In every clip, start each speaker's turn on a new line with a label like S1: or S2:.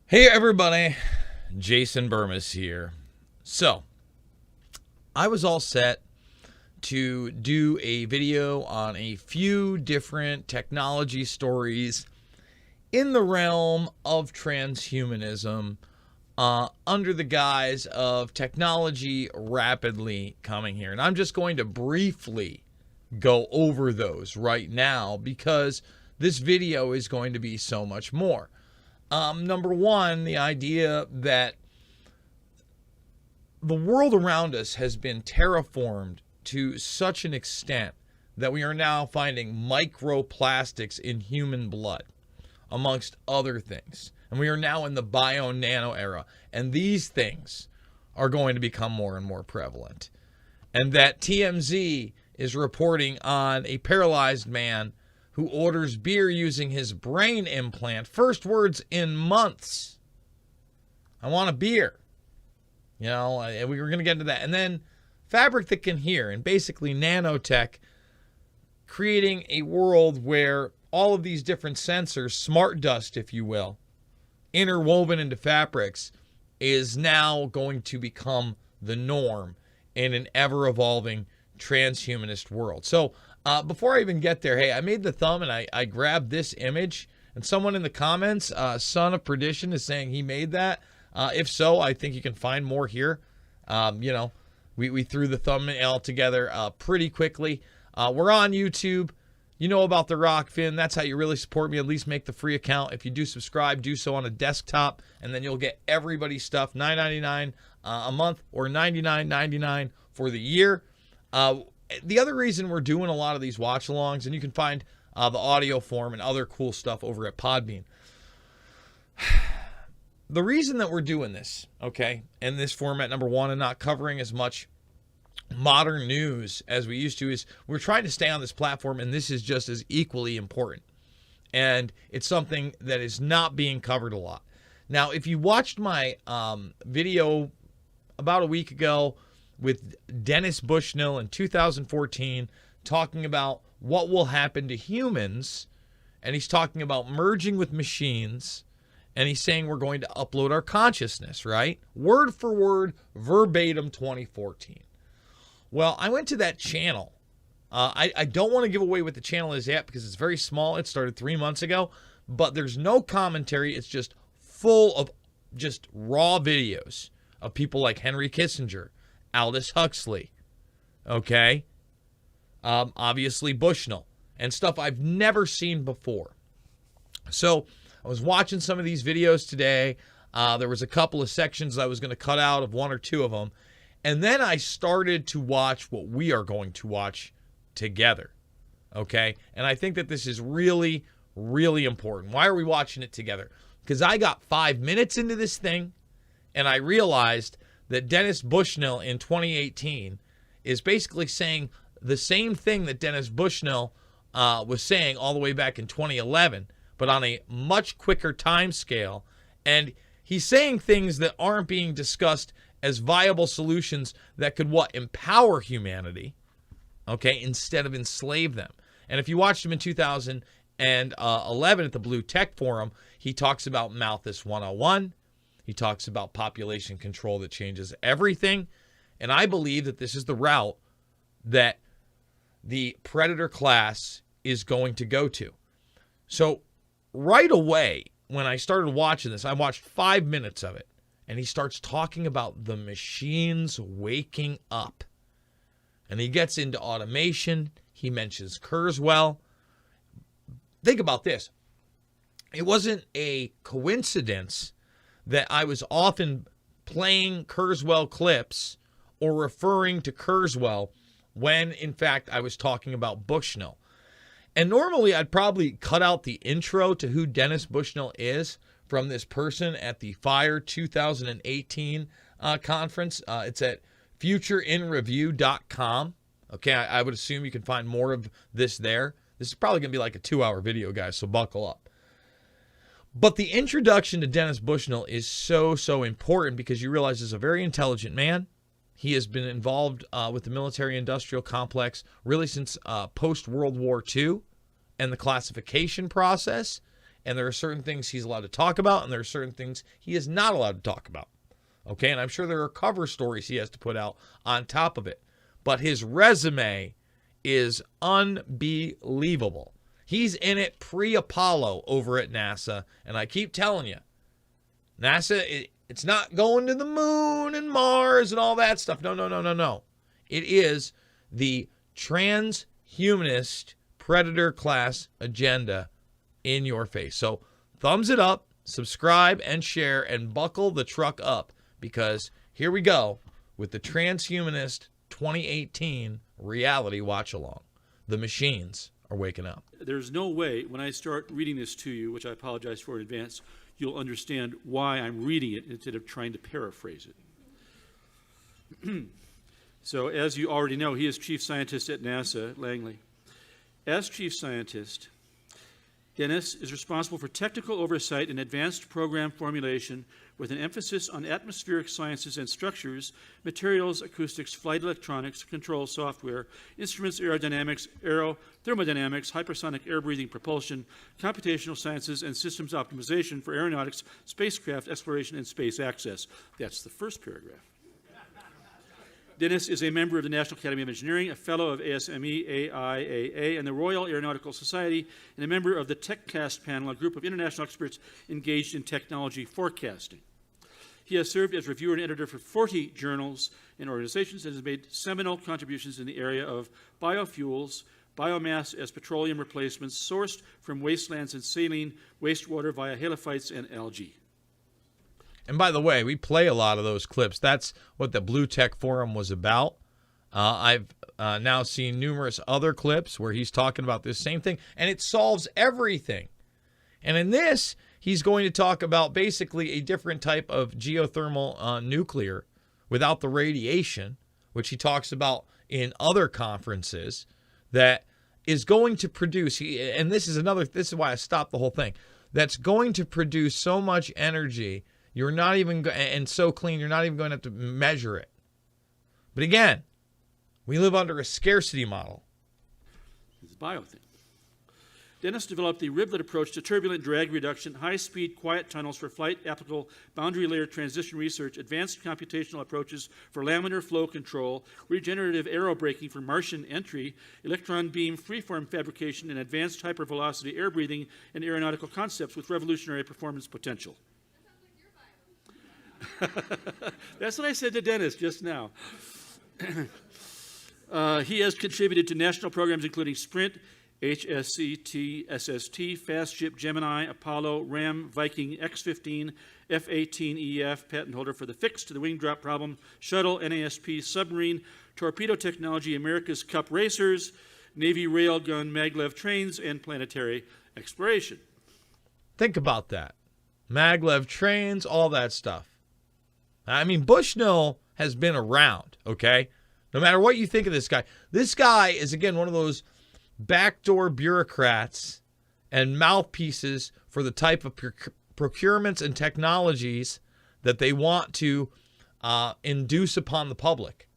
S1: Hey everybody, Jason Bermas here. So, I was all set to do a video on a few different technology stories in the realm of transhumanism under the guise of technology rapidly coming here. And I'm just going to briefly go over those right now because this video is going to be so much more. Number one, the idea that the world around us has been terraformed to such an extent that we are now finding microplastics in human blood, amongst other things. And we are now in the bio-nano era. And these things are going to become more and more prevalent. And that TMZ is reporting on a paralyzed man who orders beer using his brain implant. First words in months. I want a beer. You know, we were going to get into that. And then fabric that can hear, and basically nanotech creating a world where all of these different sensors, smart dust, if you will, interwoven into fabrics, is now going to become the norm in an ever-evolving transhumanist world. So, before I even get there, hey, I made the thumb and I grabbed this image, and someone in the comments, Son of Perdition, is saying he made that. If so, I think you can find more here. You know, we threw the thumbnail together pretty quickly. We're on YouTube. You know about the rock, Finn. That's how you really support me. At least make the free account. If you do subscribe, do so on a desktop, and then you'll get everybody's stuff, $9.99 a month or $99.99 for the year. The other reason we're doing a lot of these watch-alongs, and you can find the audio form and other cool stuff over at Podbean. The reason that we're doing this, okay, in this format, number one, and not covering as much modern news as we used to, is we're trying to stay on this platform, and this is just as equally important. And it's something that is not being covered a lot. Now, if you watched my video about a week ago with Dennis Bushnell in 2014 talking about what will happen to humans, and he's talking about merging with machines, and he's saying we're going to upload our consciousness, right? Word for word, verbatim 2014. Well, I went to that channel. I don't want to give away what the channel is yet because it's very small. It started 3 months ago, but there's no commentary. It's just full of just raw videos of people like Henry Kissinger, Aldous Huxley, okay? Obviously Bushnell, and stuff I've never seen before. So I was watching some of these videos today. There was a couple of sections I was going to cut out of one or two of them. And then I started to watch what we are going to watch together, okay? And I think that this is really, really important. Why are we watching it together? Because I got 5 minutes into this thing, and I realized that Dennis Bushnell in 2018 is basically saying the same thing that Dennis Bushnell was saying all the way back in 2011, but on a much quicker time scale. And he's saying things that aren't being discussed as viable solutions that could, empower humanity, okay, instead of enslave them. And if you watched him in 2011 at the Blue Tech Forum, he talks about Malthus 101. He talks about population control that changes everything. And I believe that this is the route that the predator class is going to go to. So right away, when I started watching this, I watched 5 minutes of it. And he starts talking about the machines waking up. And he gets into automation. He mentions Kurzweil. Think about this. It wasn't a coincidence that I was often playing Kurzweil clips or referring to Kurzweil when, in fact, I was talking about Bushnell. And normally I'd probably cut out the intro to who Dennis Bushnell is from this person at the FIRE 2018 conference. It's at futureinreview.com. Okay, I would assume you can find more of this there. This is probably going to be like a 2-hour video, guys, so buckle up. But the introduction to Dennis Bushnell is so, so important because you realize he's a very intelligent man. He has been involved with the military-industrial complex really since post-World War II and the classification process. and there are certain things he's allowed to talk about, and there are certain things he is not allowed to talk about. Okay, and I'm sure there are cover stories he has to put out on top of it. But his resume is unbelievable. He's in it pre-Apollo over at NASA, and I keep telling you, NASA, it's not going to the moon and Mars and all that stuff. No. It is the transhumanist predator class agenda in your face. So thumbs it up, subscribe, and share, and buckle the truck up, because here we go with the Transhumanist 2018 reality watch along. The machines are waking up.
S2: There's no way when I start reading this to you, which I apologize for in advance, you'll understand why I'm reading it instead of trying to paraphrase it. So as you already know, he is chief scientist at NASA, Langley. As chief scientist, Dennis is responsible for technical oversight and advanced program formulation with an emphasis on atmospheric sciences and structures, materials, acoustics, flight electronics, control software, instruments, aerodynamics, thermodynamics, hypersonic air-breathing propulsion, computational sciences, and systems optimization for aeronautics, spacecraft exploration, and space access. That's the first paragraph. Dennis is a member of the National Academy of Engineering, a fellow of ASME, AIAA, and the Royal Aeronautical Society, and a member of the TechCast panel, a group of international experts engaged in technology forecasting. He has served as reviewer and editor for 40 journals and organizations and has made seminal contributions in the area of biofuels, biomass as petroleum replacements sourced from wastelands and saline wastewater via halophytes and algae.
S1: And by the way, we play a lot of those clips. That's what the Blue Tech Forum was about. I've now seen numerous other clips where he's talking about this same thing, and it solves everything. And in this, he's going to talk about basically a different type of geothermal nuclear without the radiation, which he talks about in other conferences, that is going to produce, and this is why I stopped the whole thing, that's going to produce so much energy, you're not even, and so clean, you're not even going to have to measure it. But again, we live under a scarcity model.
S2: It's a bio thing. Dennis developed the riblet approach to turbulent drag reduction, high-speed quiet tunnels for flight-applicable boundary layer transition research, advanced computational approaches for laminar flow control, regenerative aerobraking for Martian entry, electron beam freeform fabrication, and advanced hypervelocity air breathing and aeronautical concepts with revolutionary performance potential. That's what I said to Dennis just now. He has contributed to national programs including Sprint, HSCT, SST, Fast Ship, Gemini, Apollo, RAM, Viking, X-15, F-18EF, patent holder for the fix to the wing drop problem, shuttle, NASP, submarine, torpedo technology, America's Cup racers, Navy railgun maglev trains, and planetary exploration.
S1: Think about that. Maglev trains, all that stuff. I mean, Bushnell has been around, okay? No matter what you think of this guy is, again, one of those backdoor bureaucrats and mouthpieces for the type of procurements and technologies that they want to induce upon the public.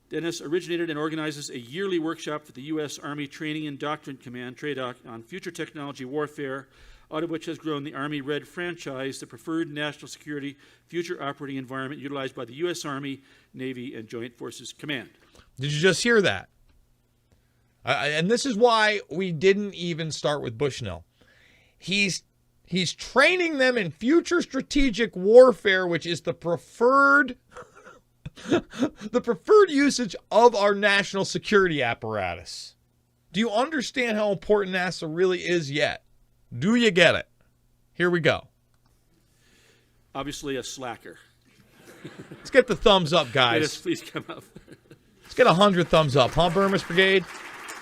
S2: Dennis originated and organizes a yearly workshop for the U.S. Army Training and Doctrine Command, TRADOC, on future technology warfare, out of which has grown the Army Red franchise, the preferred national security future operating environment utilized by the U.S. Army, Navy, and Joint Forces Command.
S1: Did you just hear that? And this is why we didn't even start with Bushnell. He's training them in future strategic warfare, which is the preferred usage of our national security apparatus. Do you understand how important NASA really is yet? Do you get it? Here we go.
S2: Obviously a slacker.
S1: Let's get the thumbs up, guys.
S2: Dennis, please come up.
S1: Let's get 100 thumbs up, huh, Bermas Brigade?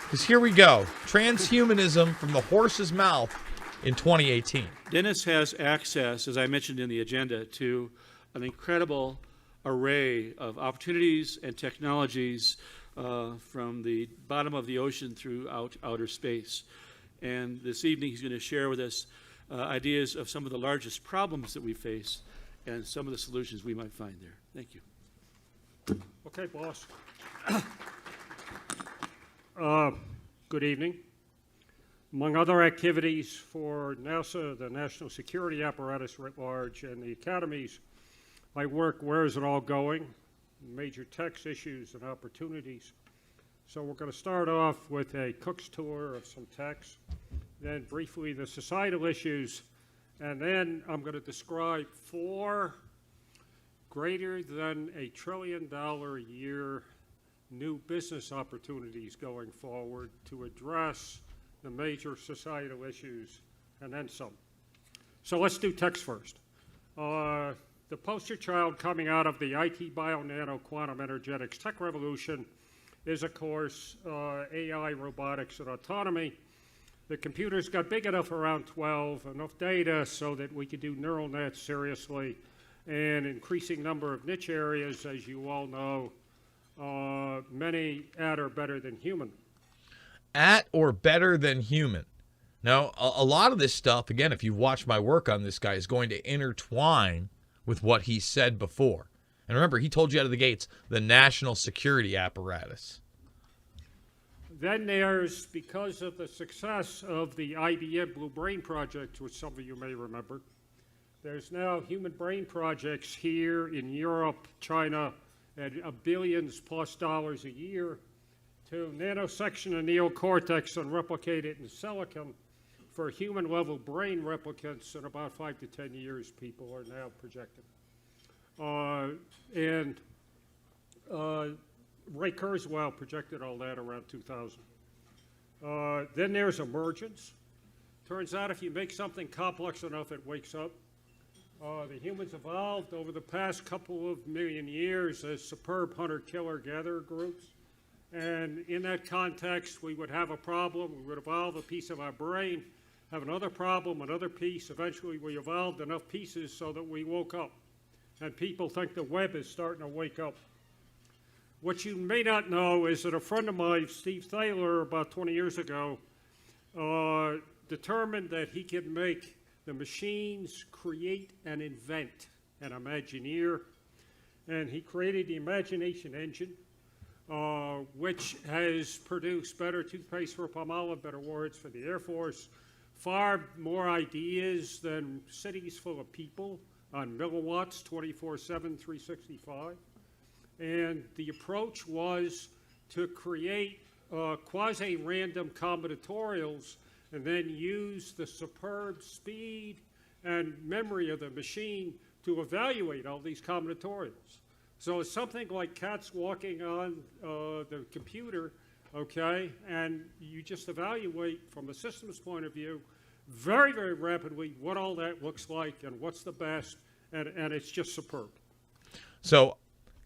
S1: Because here we go. Transhumanism from the horse's mouth in 2018.
S2: Dennis has access, as I mentioned in the agenda, to an incredible array of opportunities and technologies from the bottom of the ocean throughout outer space. And this evening he's going to share with us ideas of some of the largest problems that we face and some of the solutions we might find there. Thank you.
S3: Okay, boss. Good evening. Among other activities for NASA, the national security apparatus writ large, and the academies, my work, where is it all going? Major text issues and opportunities. So we're going to start off with a Cook's tour of some text, then briefly the societal issues, and then I'm going to describe 4 greater than $1 trillion a year new business opportunities going forward to address the major societal issues, and then some. So let's do text first. The poster child coming out of the IT, bio, nano, quantum, energetics tech revolution is, of course, AI, robotics, and autonomy. The computers got big enough around 12, enough data so that we could do neural nets seriously, and increasing number of niche areas, as you all know, many at or better than human.
S1: At or better than human. Now, a lot of this stuff, again, if you've watched my work on this guy, is going to intertwine with what he said before. And remember, he told you out of the gates, the national security apparatus.
S3: Then there's, because of the success of the IBM Blue Brain Project, which some of you may remember, there's now human brain projects here in Europe, China, at billions plus dollars a year to nanosection a neocortex and replicate it in silicon for human-level brain replicants in about 5 to 10 years, people are now projecting. Ray Kurzweil projected all that around 2000. Then there's emergence. Turns out if you make something complex enough, it wakes up. The humans evolved over the past couple of million years as superb hunter-killer-gatherer groups. And in that context, we would have a problem. We would evolve a piece of our brain, have another problem, another piece. Eventually, we evolved enough pieces so that we woke up. And people think the web is starting to wake up. What you may not know is that a friend of mine, Steve Thaler, about 20 years ago, determined that he could make the machines create and invent an Imagineer. And he created the Imagination Engine, which has produced better toothpaste for Palmolive, better words for the Air Force, far more ideas than cities full of people on milliwatts, 24/7, 365. And the approach was to create quasi-random combinatorials and then use the superb speed and memory of the machine to evaluate all these combinatorials. So it's something like cats walking on the computer, okay, and you just evaluate from the system's point of view very, very rapidly what all that looks like and what's the best, and it's just superb.
S1: So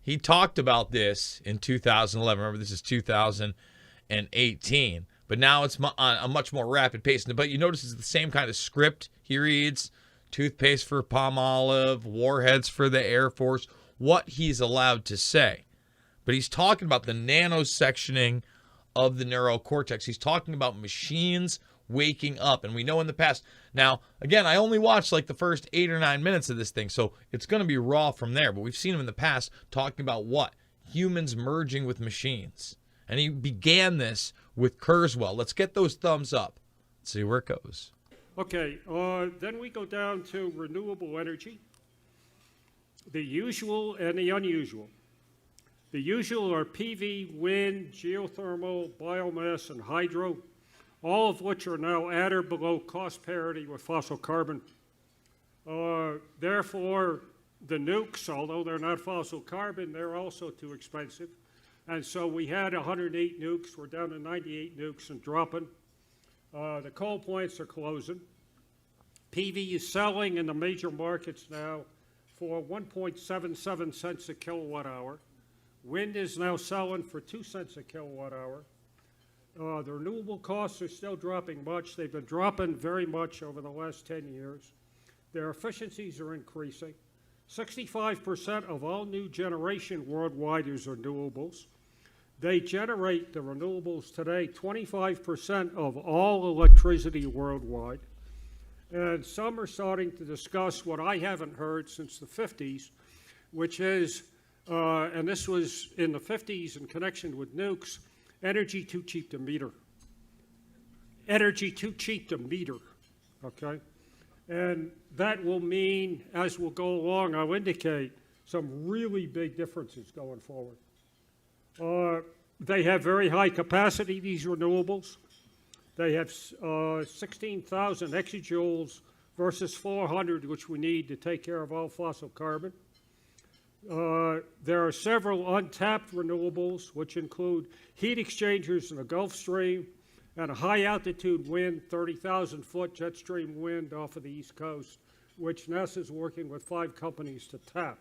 S1: he talked about this in 2011. Remember, this is 2018. But now it's on a much more rapid pace. But you notice it's the same kind of script he reads. Toothpaste for Palmolive, warheads for the Air Force, what he's allowed to say. But he's talking about the nanosectioning of the neurocortex. He's talking about machines waking up. And we know in the past. Now, again, I only watched like the first 8 or 9 minutes of this thing, so it's going to be raw from there. But we've seen him in the past talking about what? Humans merging with machines. And he began this with Kurzweil. Let's get those thumbs up. Let's see where it goes.
S3: Okay, then we go down to renewable energy, the usual and the unusual. The usual are PV, wind, geothermal, biomass, and hydro, all of which are now at or below cost parity with fossil carbon. Therefore, the nukes, although they're not fossil carbon, they're also too expensive. And so we had 108 nukes. We're down to 98 nukes and dropping. The coal plants are closing. PV is selling in the major markets now for 1.77 cents a kilowatt hour. Wind is now selling for 2 cents a kilowatt hour. The renewable costs are still dropping much. They've been dropping very much over the last 10 years. Their efficiencies are increasing. 65% of all new generation worldwide is renewables. They generate, the renewables today, 25% of all electricity worldwide. And some are starting to discuss what I haven't heard since the 50s, which is, and this was in the 50s in connection with nukes, energy too cheap to meter. energy too cheap to meter, okay? And that will mean, as we'll go along, I'll indicate some really big differences going forward. They have very high capacity, these renewables. They have 16,000 exajoules versus 400, which we need to take care of all fossil carbon. There are several untapped renewables, which include heat exchangers in the Gulf Stream and a high-altitude wind, 30,000-foot jet stream wind off of the East Coast, which NASA is working with 5 companies to tap.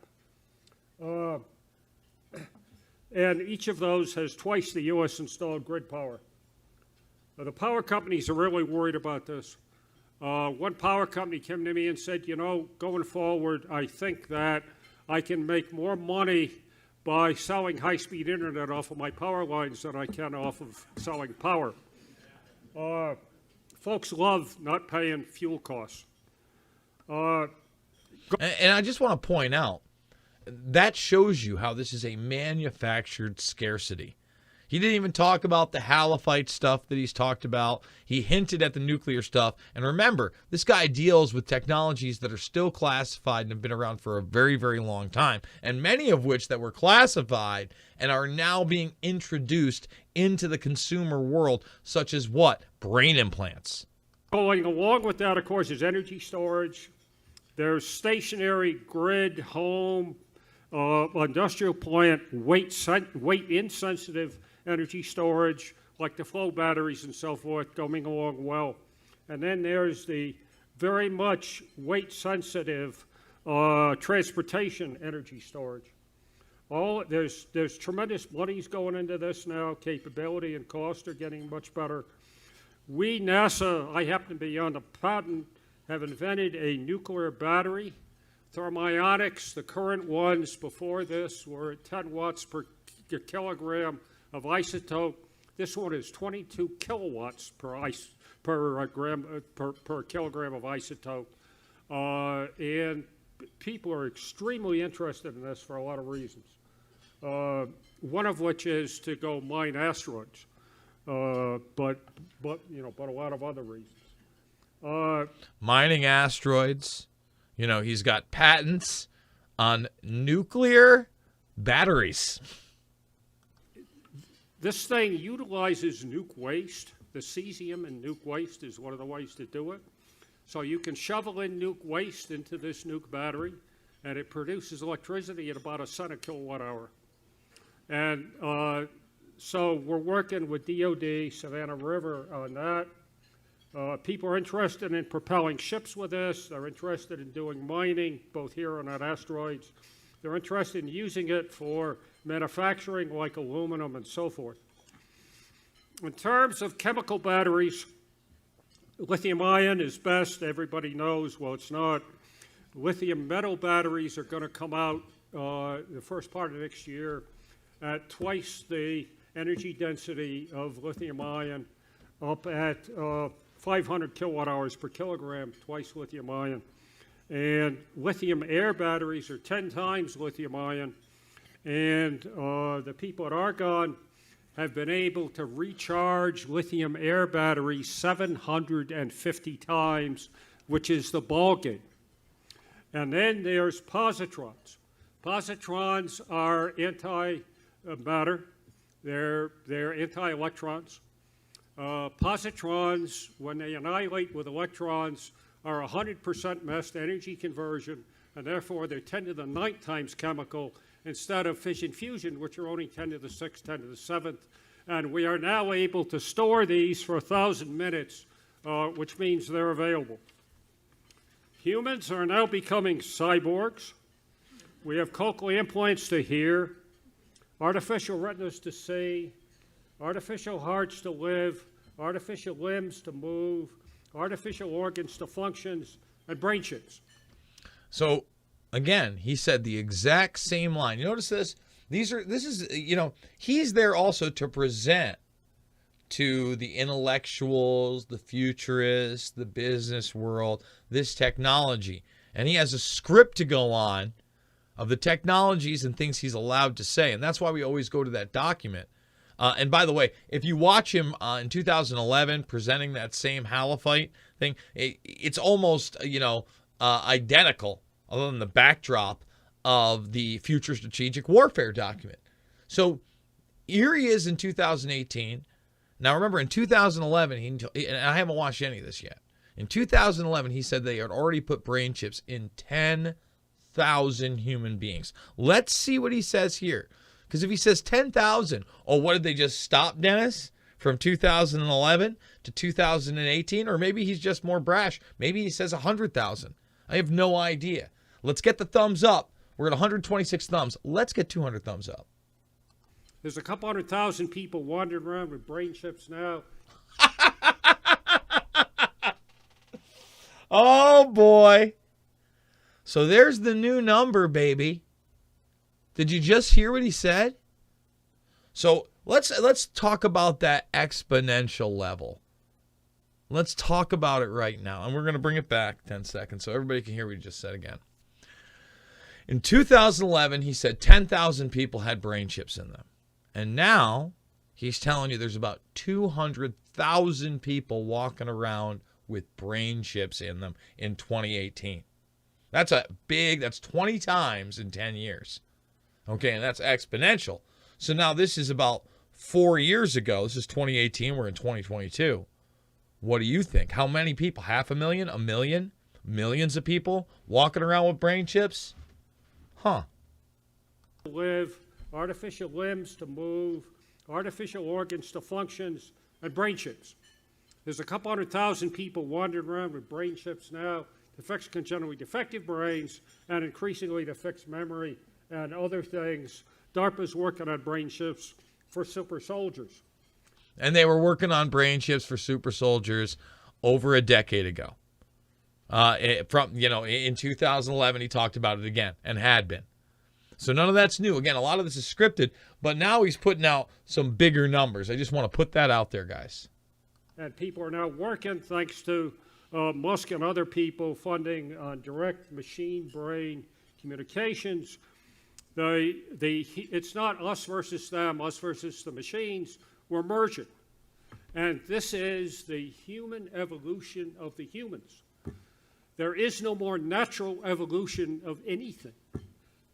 S3: And each of those has twice the U.S. installed grid power. The power companies are really worried about this. One power company came to me and said, you know, going forward, I think that I can make more money by selling high-speed internet off of my power lines than I can off of selling power. Folks love not paying fuel costs.
S1: And I just want to point out, that shows you how this is a manufactured scarcity. He didn't even talk about the halifite stuff that he's talked about. He hinted at the nuclear stuff. And remember, this guy deals with technologies that are still classified and have been around for a very, very long time, and many of which that were classified and are now being introduced into the consumer world, such as what? Brain implants.
S3: Going along with that, of course, is energy storage. There's stationary grid, home, industrial plant, weight-insensitive energy storage, like the flow batteries and so forth, going along well. And then there's the very much weight-sensitive transportation energy storage. There's tremendous monies going into this now. Capability and cost are getting much better. We, NASA, I happen to be on the patent, have invented a nuclear battery. Thermionics, the current ones before this were at 10 watts per kilogram of isotope. This one is 22 kilowatts per kilogram of isotope. And people are extremely interested in this for a lot of reasons. One of which is to go mine asteroids, but a lot of other reasons.
S1: Mining asteroids. You know, he's got patents on nuclear batteries.
S3: This thing utilizes nuke waste. The cesium in nuke waste is one of the ways to do it. So you can shovel in nuke waste into this nuke battery, and it produces electricity at about $0.01 a kilowatt hour. And so we're working with DOD, Savannah River on that. People are interested in propelling ships with this. They're interested in doing mining, both here and on asteroids. They're interested in using it for manufacturing like aluminum and so forth. In terms of chemical batteries, lithium ion is best. Everybody knows, well, it's not. Lithium metal batteries are going to come out the first part of next year at twice the energy density of lithium ion, up at 500 kilowatt hours per kilogram, twice lithium ion. And lithium air batteries are 10 times lithium ion. And the people at Argonne have been able to recharge lithium air batteries 750 times, which is the ballgame. And then there's positrons. Positrons are anti-matter. They're anti-electrons. Positrons, when they annihilate with electrons, are 100% mass to energy conversion, and therefore they're 10 to the 9th times chemical instead of fission fusion, which are only 10 to the 6th, 10 to the 7th. And we are now able to store these for 1,000 minutes, which means they're available. Humans are now becoming cyborgs. We have cochlear implants to hear, artificial retinas to see, artificial hearts to live, artificial limbs to move, artificial organs to functions, and brain chips.
S1: So, again, he said the exact same line. You notice this? He's there also to present to the intellectuals, the futurists, the business world, this technology. And he has a script to go on of the technologies and things he's allowed to say. And that's why we always go to that document And by the way, if you watch him in 2011 presenting that same halophyte thing, it's almost, identical, other than the backdrop of the Future Strategic Warfare document. So here he is in 2018. Now remember, in 2011, and I haven't watched any of this yet. In 2011, he said they had already put brain chips in 10,000 human beings. Let's see what he says here. Because if he says 10,000, what did they just stop, Dennis? From 2011 to 2018? Or maybe he's just more brash. Maybe he says 100,000. I have no idea. Let's get the thumbs up. We're at 126 thumbs. Let's get 200 thumbs up.
S3: There's a couple 100,000 people wandering around with brain chips now.
S1: Oh, boy. So there's the new number, baby. Did you just hear what he said? So let's talk about that exponential level. Let's talk about it right now. And we're going to bring it back 10 seconds so everybody can hear what he just said again. In 2011, he said 10,000 people had brain chips in them. And now he's telling you there's about 200,000 people walking around with brain chips in them in 2018. That's 20 times in 10 years. Okay, and that's exponential. So now this is about 4 years ago. This is 2018. We're in 2022. What do you think? How many people? 500,000? 1 million? Millions of people walking around with brain chips? Huh.
S3: Live, artificial limbs to move, artificial organs to functions, and brain chips. There's a couple 100,000 people wandering around with brain chips now to fix congenitally defective brains and increasingly to fix memory and other things. DARPA's working on brain chips for super soldiers.
S1: And they were working on brain chips for super soldiers over a decade ago. In 2011, he talked about it again and had been. So none of that's new. Again, a lot of this is scripted, but now he's putting out some bigger numbers. I just want to put that out there, guys.
S3: And people are now working, thanks to Musk and other people, funding on direct machine-brain communications. It's not us versus them, us versus the machines. We're merging. And this is the human evolution of the humans. There is no more natural evolution of anything.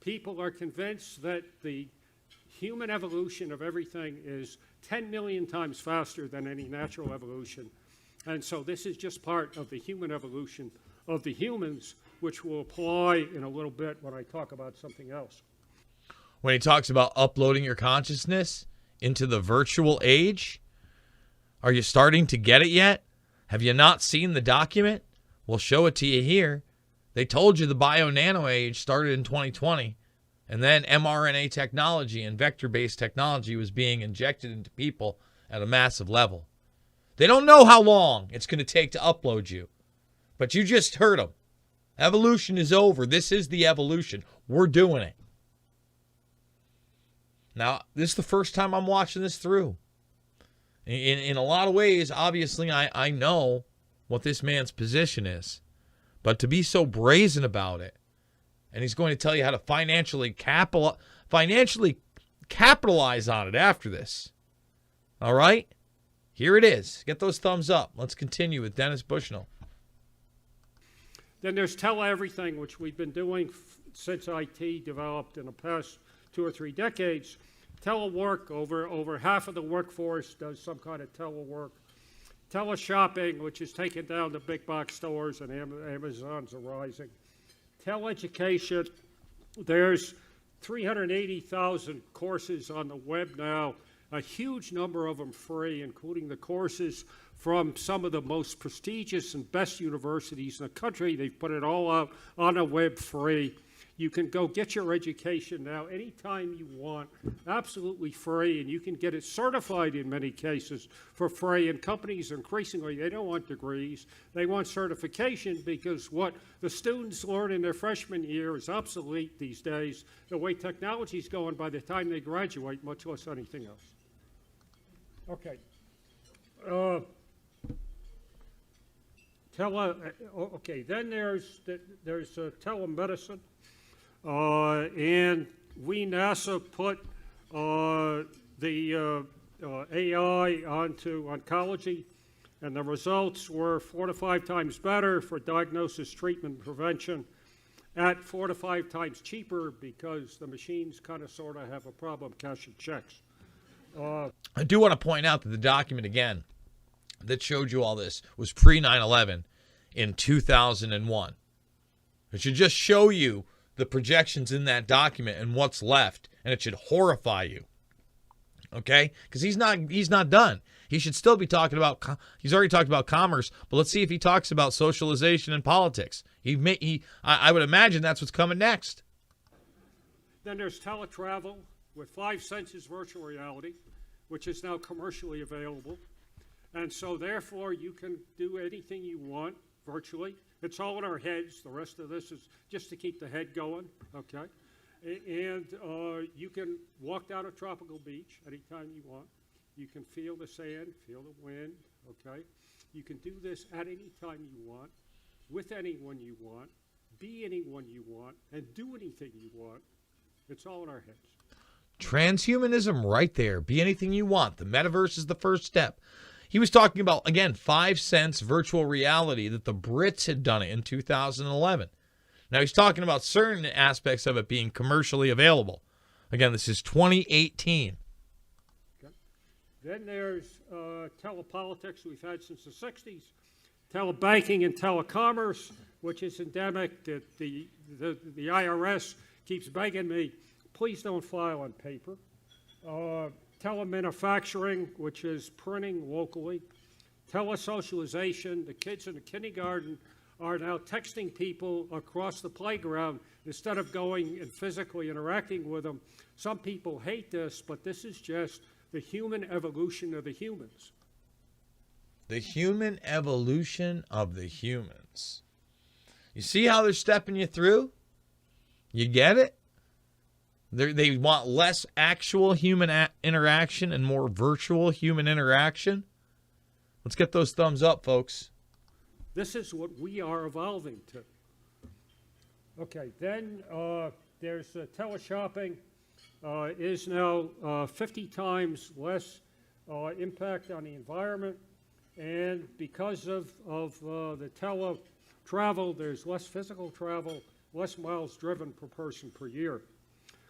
S3: People are convinced that the human evolution of everything is 10 million times faster than any natural evolution. And so this is just part of the human evolution of the humans, which will apply in a little bit when I talk about something else.
S1: When he talks about uploading your consciousness into the virtual age, are you starting to get it yet? Have you not seen the document? We'll show it to you here. They told you the bio-nano age started in 2020, and then mRNA technology and vector-based technology was being injected into people at a massive level. They don't know how long it's going to take to upload you, but you just heard them. Evolution is over. This is the evolution. We're doing it. Now, this is the first time I'm watching this through. In a lot of ways, obviously, I know what this man's position is. But to be so brazen about it, and he's going to tell you how to financially capitalize on it after this. All right? Here it is. Get those thumbs up. Let's continue with Dennis Bushnell.
S3: Then there's tele-everything, which we've been doing since IT developed in the past 2 or 3 decades. Telework, over half of the workforce does some kind of telework. Teleshopping, which is taking down the big box stores, and Amazon's are rising. Teleeducation, there's 380,000 courses on the web now, a huge number of them free, including the courses from some of the most prestigious and best universities in the country. They've put it all out on the web free. You can go get your education now anytime you want, absolutely free, and you can get it certified in many cases for free. And companies increasingly, they don't want degrees. They want certification because what the students learn in their freshman year is obsolete these days. The way technology is going by the time they graduate, much less anything else. Okay. Then there's telemedicine. And we, NASA, put the AI onto oncology, and the results were 4 to 5 times better for diagnosis, treatment, prevention, at 4 to 5 times cheaper because the machines kind of sort of have a problem cashing checks.
S1: I do want to point out that the document, again, that showed you all this was pre 9/11 in 2001. It should just show you the projections in that document and what's left, and it should horrify you. Okay? Because he's not done. He should still be talking about, he's already talked about commerce, but let's see if he talks about socialization and politics. I would imagine that's what's coming next.
S3: Then there's teletravel with 5 senses virtual reality, which is now commercially available. And so therefore you can do anything you want virtually. It's all in our heads. The rest of this is just to keep the head going, okay? And you can walk down a tropical beach anytime you want. You can feel the sand, feel the wind, okay? You can do this at any time you want, with anyone you want, be anyone you want, and do anything you want. It's all in our heads.
S1: Transhumanism right there. Be anything you want. The metaverse is the first step. He was talking about, again, 5 cents virtual reality, that the Brits had done it in 2011. Now he's talking about certain aspects of it being commercially available. Again, this is 2018.
S3: Okay. Then there's telepolitics we've had since the 60s, telebanking and telecommerce, which is endemic. That the IRS keeps begging me, please don't file on paper. Telemanufacturing, which is printing locally. Telesocialization, the kids in the kindergarten are now texting people across the playground instead of going and physically interacting with them. Some people hate this, but this is just the human evolution of the humans.
S1: The human evolution of the humans. You see how they're stepping you through? You get it? They want less actual human interaction and more virtual human interaction. Let's get those thumbs up, folks.
S3: This is what we are evolving to. Okay, then there's teleshopping is now 50 times less impact on the environment. And because of the teletravel, there's less physical travel, less miles driven per person per year.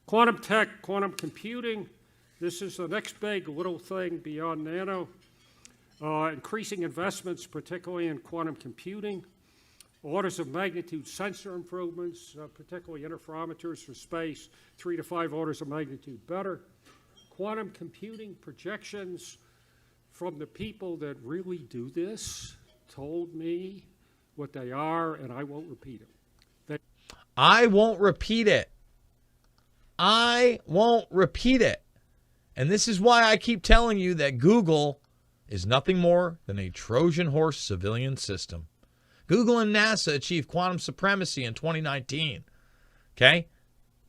S3: Quantum tech, quantum computing, this is the next big little thing beyond nano. Increasing investments, particularly in quantum computing. Orders of magnitude sensor improvements, particularly interferometers for space, 3 to 5 orders of magnitude better. Quantum computing projections from the people that really do this told me what they are, and I won't repeat them.
S1: I won't repeat it. I won't repeat it. And this is why I keep telling you that Google is nothing more than a Trojan horse civilian system. Google and NASA achieved quantum supremacy in 2019. Okay?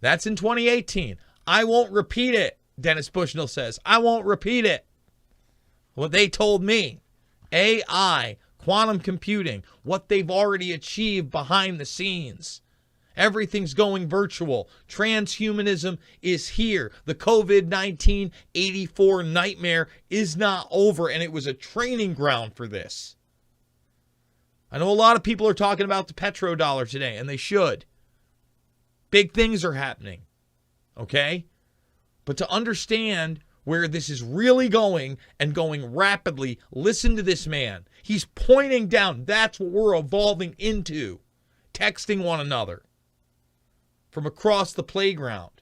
S1: That's in 2018. I won't repeat it, Dennis Bushnell says. I won't repeat it. What they told me. AI, quantum computing, what they've already achieved behind the scenes. Everything's going virtual. Transhumanism is here. The COVID-19 84 nightmare is not over, and it was a training ground for this. I know a lot of people are talking about the petrodollar today, and they should. Big things are happening, okay? But to understand where this is really going and going rapidly, listen to this man. He's pointing down. That's what we're evolving into. Texting one another from across the playground.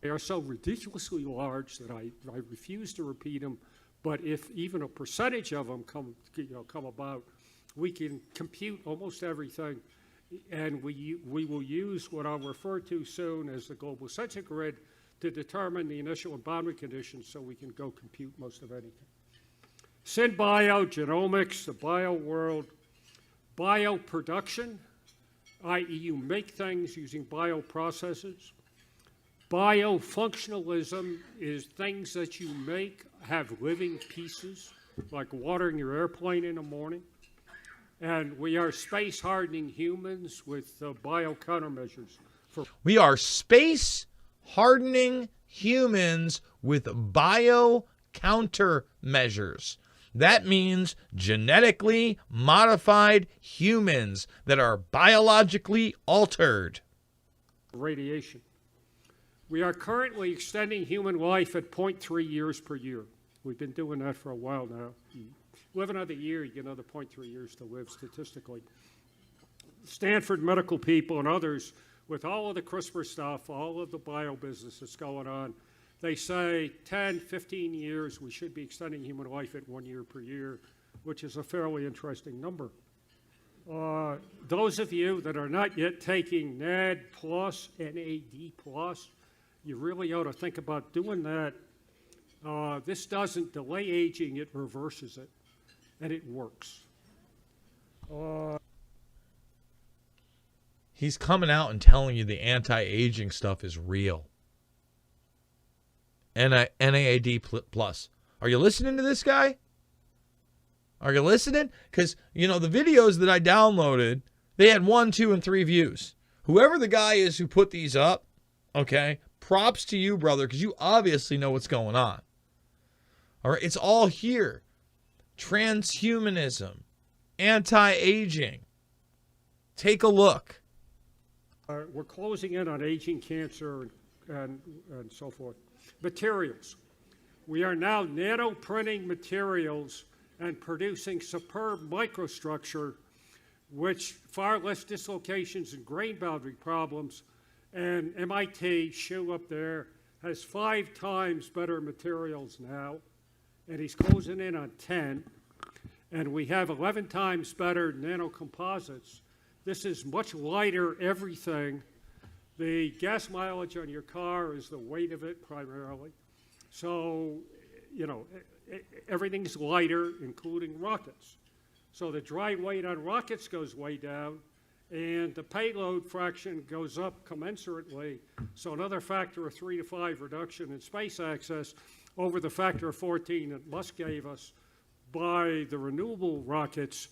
S3: They are so ridiculously large that I refuse to repeat them, but if even a percentage of them come about, we can compute almost everything, and we will use what I'll refer to soon as the global sensor grid to determine the initial and boundary conditions so we can go compute most of anything. Synbio, genomics, the bio world, bioproduction, i.e. you make things using bioprocesses. Biofunctionalism is things that you make have living pieces, like watering your airplane in the morning. And we are space hardening humans with bio countermeasures.
S1: We are space hardening humans with bio countermeasures. That means genetically modified humans that are biologically altered.
S3: Radiation. We are currently extending human life at 0.3 years per year. We've been doing that for a while now. Live another year, you get another 0.3 years to live statistically. Stanford medical people and others, with all of the CRISPR stuff, all of the bio business that's going on, they say 10, 15 years we should be extending human life at 1 year per year, which is a fairly interesting number. Those of you that are not yet taking NAD plus, NAD plus, you really ought to think about doing that. This doesn't delay aging, it reverses it, and it works.
S1: He's coming out and telling you the anti-aging stuff is real. NAD plus. Are you listening to this guy? Are you listening? Because, you know, the videos that I downloaded, they had 1, 2, and 3 views. Whoever the guy is who put these up, okay, props to you, brother, because you obviously know what's going on. All right, it's all here. Transhumanism, anti-aging. Take a look.
S3: We're closing in on aging, cancer, and so forth. Materials. We are now nano-printing materials and producing superb microstructure, which far less dislocations and grain boundary problems. And MIT, Shu up there, has 5 times better materials now, and he's closing in on 10. And we have 11 times better nanocomposites. This is much lighter everything. The gas mileage on your car is the weight of it primarily. So, you know, everything's lighter, including rockets. So the dry weight on rockets goes way down, and the payload fraction goes up commensurately. So another factor of 3 to 5 reduction in space access over the factor of 14 that Musk gave us by the renewable rockets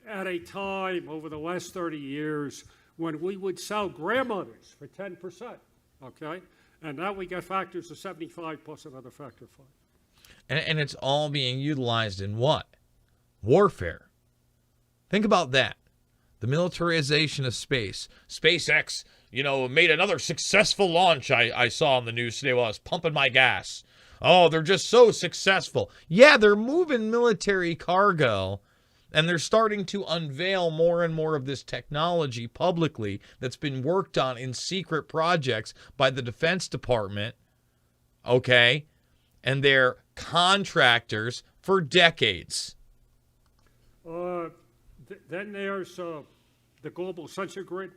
S3: at a time over the last 30 years when we would sell grandmothers for 10%, okay? And now we got factors of 75 plus another factor of 5.
S1: And it's all being utilized in what? Warfare. Think about that. The militarization of space. SpaceX, you know, made another successful launch I saw on the news today while I was pumping my gas. Oh, they're just so successful. Yeah, they're moving military cargo, and they're starting to unveil more and more of this technology publicly that's been worked on in secret projects by the Defense Department, okay? And they're contractors for decades.
S3: Then there's the global sensor grid,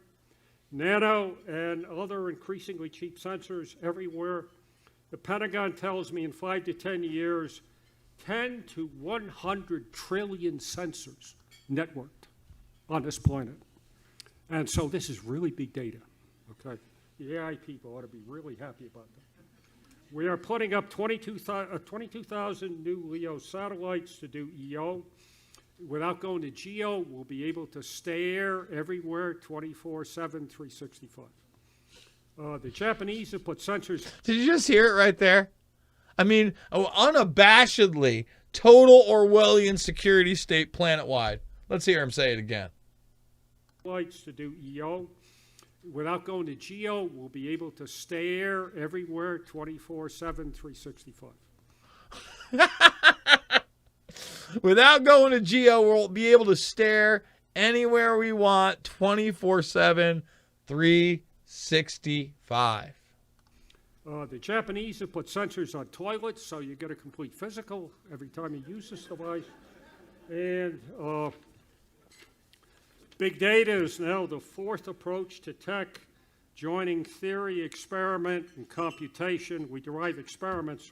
S3: nano and other increasingly cheap sensors everywhere. The Pentagon tells me in 5 to 10 years, 10 to 100 trillion sensors networked on this planet. And so this is really big data, okay? The AI people ought to be really happy about that. We are putting up 22,000 new LEO satellites to do EO. Without going to GEO, we'll be able to stare everywhere 24/7, 365. The Japanese have put sensors.
S1: Did you just hear it right there? I mean, unabashedly, total Orwellian security state planet-wide. Let's hear him say it again.
S3: Lights to do EO. Without going to GEO, we'll be able to stare everywhere 24/7, 365.
S1: Without going to GEO, we'll be able to stare anywhere we want 24/7, 365.
S3: The Japanese have put sensors on toilets, so you get a complete physical every time you use this device. And big data is now the 4th approach to tech, joining theory, experiment, and computation. We derive experiments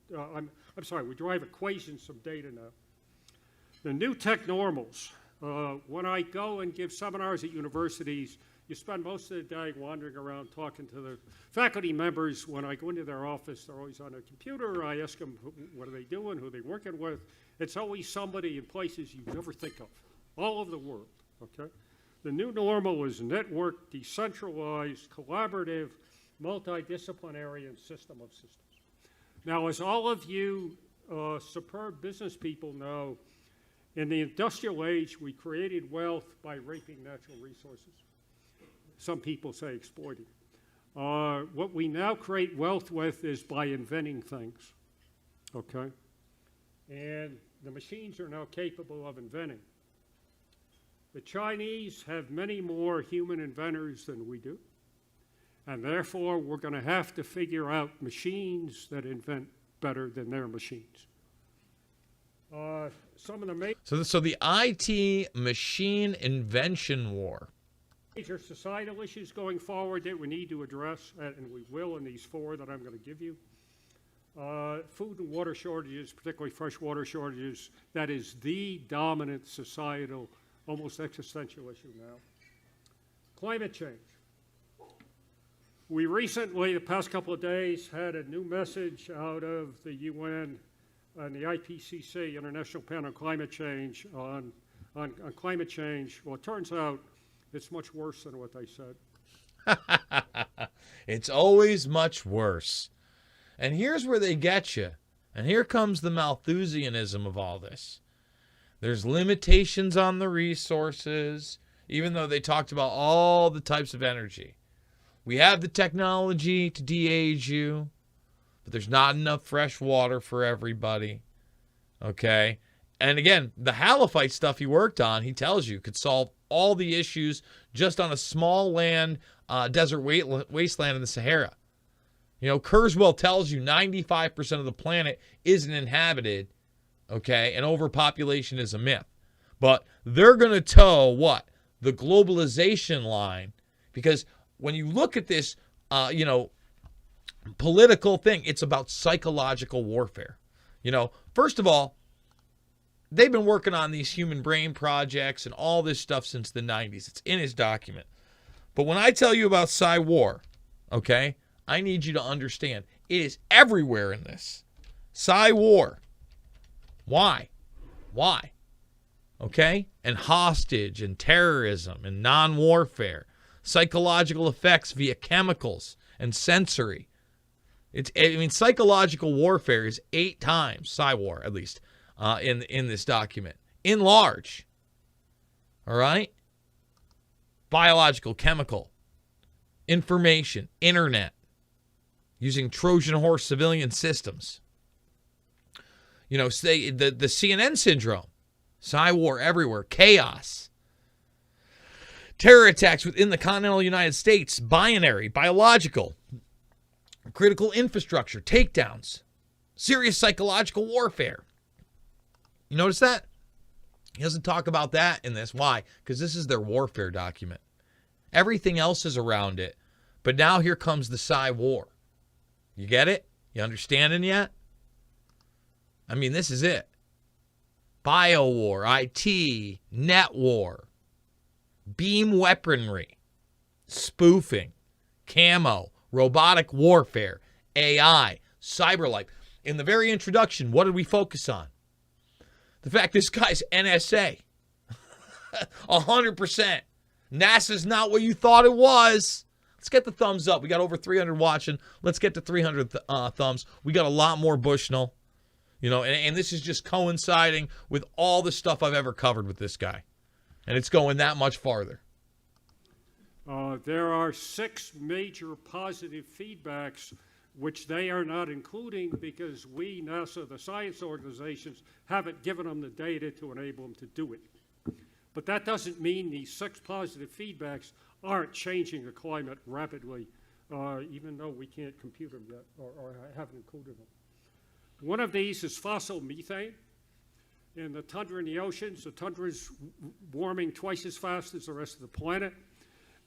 S3: we derive equations from data now. The new tech normals. When I go and give seminars at universities, you spend most of the day wandering around talking to the faculty members. When I go into their office, they're always on their computer. I ask them, what are they doing, who are they working with? It's always somebody in places you never think of, all over the world, okay? The new normal is networked, decentralized, collaborative, multidisciplinary, and system of systems. Now, as all of you superb business people know, in the industrial age, we created wealth by raping natural resources. Some people say exploiting. What we now create wealth with is by inventing things, okay? And the machines are now capable of inventing. The Chinese have many more human inventors than we do, and therefore we're going to have to figure out machines that invent better than their machines. Some of the
S1: So the IT machine invention war.
S3: major societal issues going forward that we need to address, and we will in these four that I'm going to give you. Food and water shortages, particularly fresh water shortages, that is the dominant societal, almost existential issue now. Climate change. We recently, the past couple of days, had a new message out of the UN and the IPCC, International Panel on Climate Change, on climate change. Well, it turns out it's much worse than what they said.
S1: It's always much worse. And here's where they get you. And here comes the Malthusianism of all this. There's limitations on the resources, even though they talked about all the types of energy. We have the technology to de-age you, but there's not enough fresh water for everybody. Okay? And again, the halophyte stuff he worked on, he tells you, could solve all the issues just on a small land, desert wasteland in the Sahara. You know, Kurzweil tells you 95% of the planet isn't inhabited, okay, and overpopulation is a myth. But they're going to toe what? The globalization line, because when you look at this, political thing, it's about psychological warfare. You know, first of all, they've been working on these human brain projects and all this stuff since the 90s. It's in his document. But when I tell you about Psy-War, okay, I need you to understand it is everywhere in this. Psy-War. Why? Why? Okay? And hostage and terrorism and non-warfare. Psychological effects via chemicals and sensory. Psychological warfare is 8 times, Psy-War at least, in this document. In large. All right? Biological, chemical, information, internet, using Trojan horse civilian systems. You know, say the CNN syndrome, Psy-War everywhere, chaos. Terror attacks within the continental United States, binary, biological, critical infrastructure, takedowns, serious psychological warfare. You notice that? He doesn't talk about that in this. Why? Because this is their warfare document. Everything else is around it. But now here comes the Psy-War. You get it? You understanding yet? I mean, this is it. Bio-war, IT, net war, beam weaponry, spoofing, camo, robotic warfare, AI, cyber life. In the very introduction, what did we focus on? The fact this guy's NSA. 100%. NASA's not what you thought it was. Let's get the thumbs up. We got over 300 watching. Let's get to 300 thumbs. We got a lot more Bushnell. You know, and this is just coinciding with all the stuff I've ever covered with this guy. And it's going that much farther.
S3: There are 6 major positive feedbacks which they are not including because we, NASA, the science organizations, haven't given them the data to enable them to do it. But that doesn't mean these 6 positive feedbacks aren't changing the climate rapidly, even though we can't compute them yet or haven't included them. One of these is fossil methane. In the tundra and the oceans, the tundra is warming twice as fast as the rest of the planet.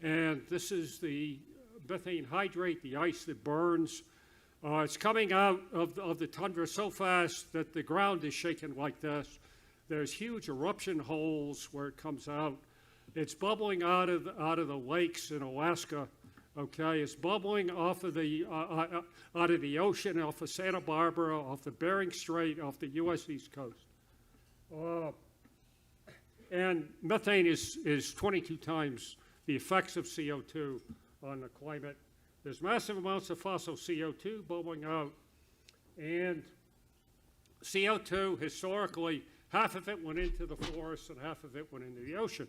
S3: And this is the methane hydrate, the ice that burns. It's coming out of the tundra so fast that the ground is shaking like this. There's huge eruption holes where it comes out. It's bubbling out of the lakes in Alaska. Okay, it's bubbling off of the out of the ocean, off of Santa Barbara, off the Bering Strait, off the U.S. East Coast. And methane is 22 times the effects of CO2 on the climate. There's massive amounts of fossil CO2 bubbling out, And CO2, historically, half of it went into the forests and half of it went into the ocean.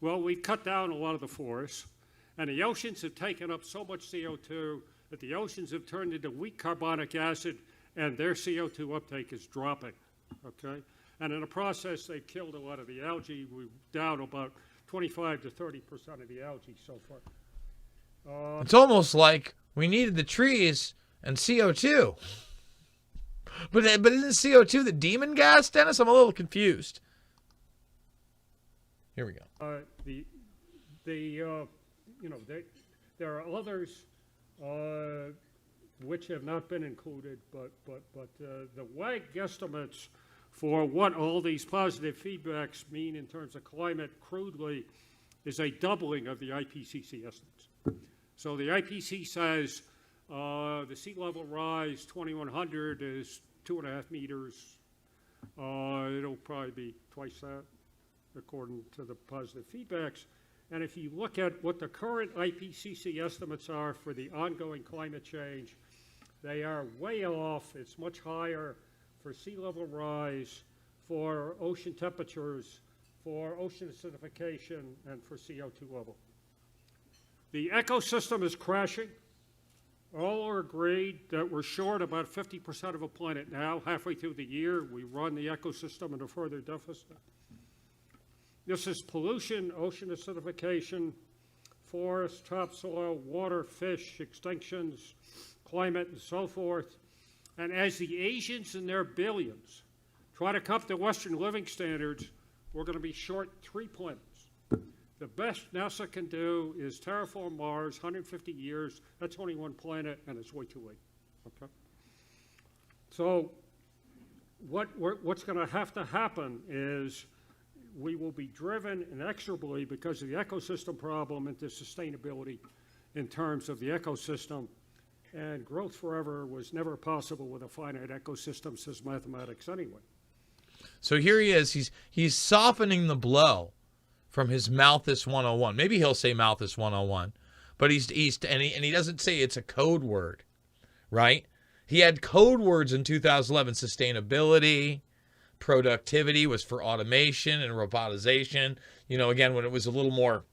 S3: Well, we've cut down a lot of the forests, and the oceans have taken up so much CO2 that the oceans have turned into weak carbonic acid, and their CO2 uptake is dropping, okay? And in the process, they've killed a lot of the algae. We're down about 25 to 30% of the algae so far.
S1: It's almost like we needed the trees and CO2. But isn't CO2 the demon gas, Dennis? I'm a little confused. Here we go.
S3: There are others which have not been included, but the WAG guesstimates for what all these positive feedbacks mean in terms of climate crudely is a doubling of the IPCC estimates. So the IPCC says the sea level rise 2100 is 2.5 meters. It'll probably be twice that, according to the positive feedbacks. And if you look at what the current IPCC estimates are for the ongoing climate change, they are way off. It's much higher for sea level rise, for ocean temperatures, for ocean acidification, and for CO2 level. The ecosystem is crashing. All are agreed that we're short about 50% of a planet now. Halfway through the year, we run the ecosystem into further deficit. This is pollution, ocean acidification, forest, topsoil, water, fish, extinctions, climate, and so forth. And as the Asians in their billions try to come up to Western living standards, we're going to be short 3 planets. The best NASA can do is terraform Mars, 150 years. That's only one planet, and it's way too late. Okay? So what's going to have to happen is we will be driven inexorably because of the ecosystem problem into sustainability in terms of the ecosystem. And growth forever was never possible with a finite ecosystem, says mathematics anyway.
S1: So here he is. He's softening the blow from his Malthus 101. Maybe he'll say Malthus 101, but he doesn't say it's a code word, right? He had code words in 2011: sustainability, productivity was for automation and robotization. You know, again, when it was a little more,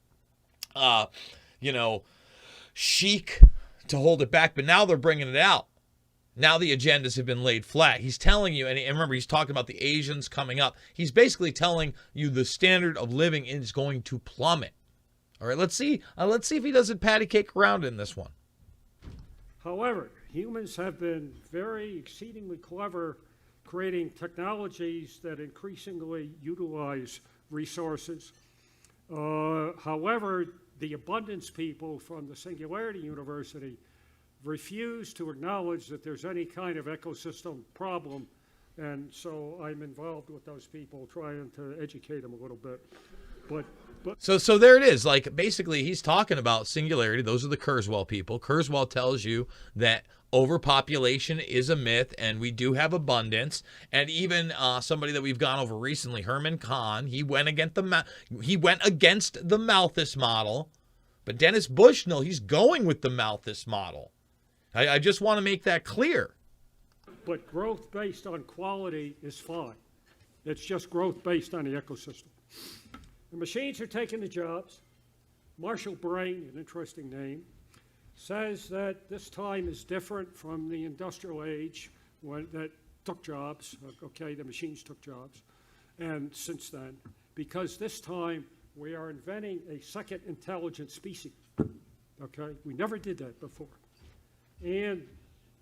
S1: chic to hold it back, but now they're bringing it out. Now the agendas have been laid flat. He's telling you, and remember, he's talking about the Asians coming up. He's basically telling you the standard of living is going to plummet. All right, let's see if he doesn't patty cake around in this one.
S3: However, humans have been very exceedingly clever creating technologies that increasingly utilize resources. However, the abundance people from the Singularity University refuse to acknowledge that there's any kind of ecosystem problem, and so I'm involved with those people trying to educate them a little bit.
S1: So there it is. Like, basically, he's talking about singularity. Those are the Kurzweil people. Kurzweil tells you that overpopulation is a myth, and we do have abundance. And even somebody that we've gone over recently, Herman Kahn, he went against the Malthus model. But Dennis Bushnell, he's going with the Malthus model. I just want to make that clear.
S3: But growth based on quality is fine. It's just growth based on the ecosystem. The machines are taking the jobs. Marshall Brain, an interesting name, says that this time is different from the industrial age that took jobs. Okay, the machines took jobs. And since then, because this time we are inventing a second intelligent species. Okay, we never did that before. And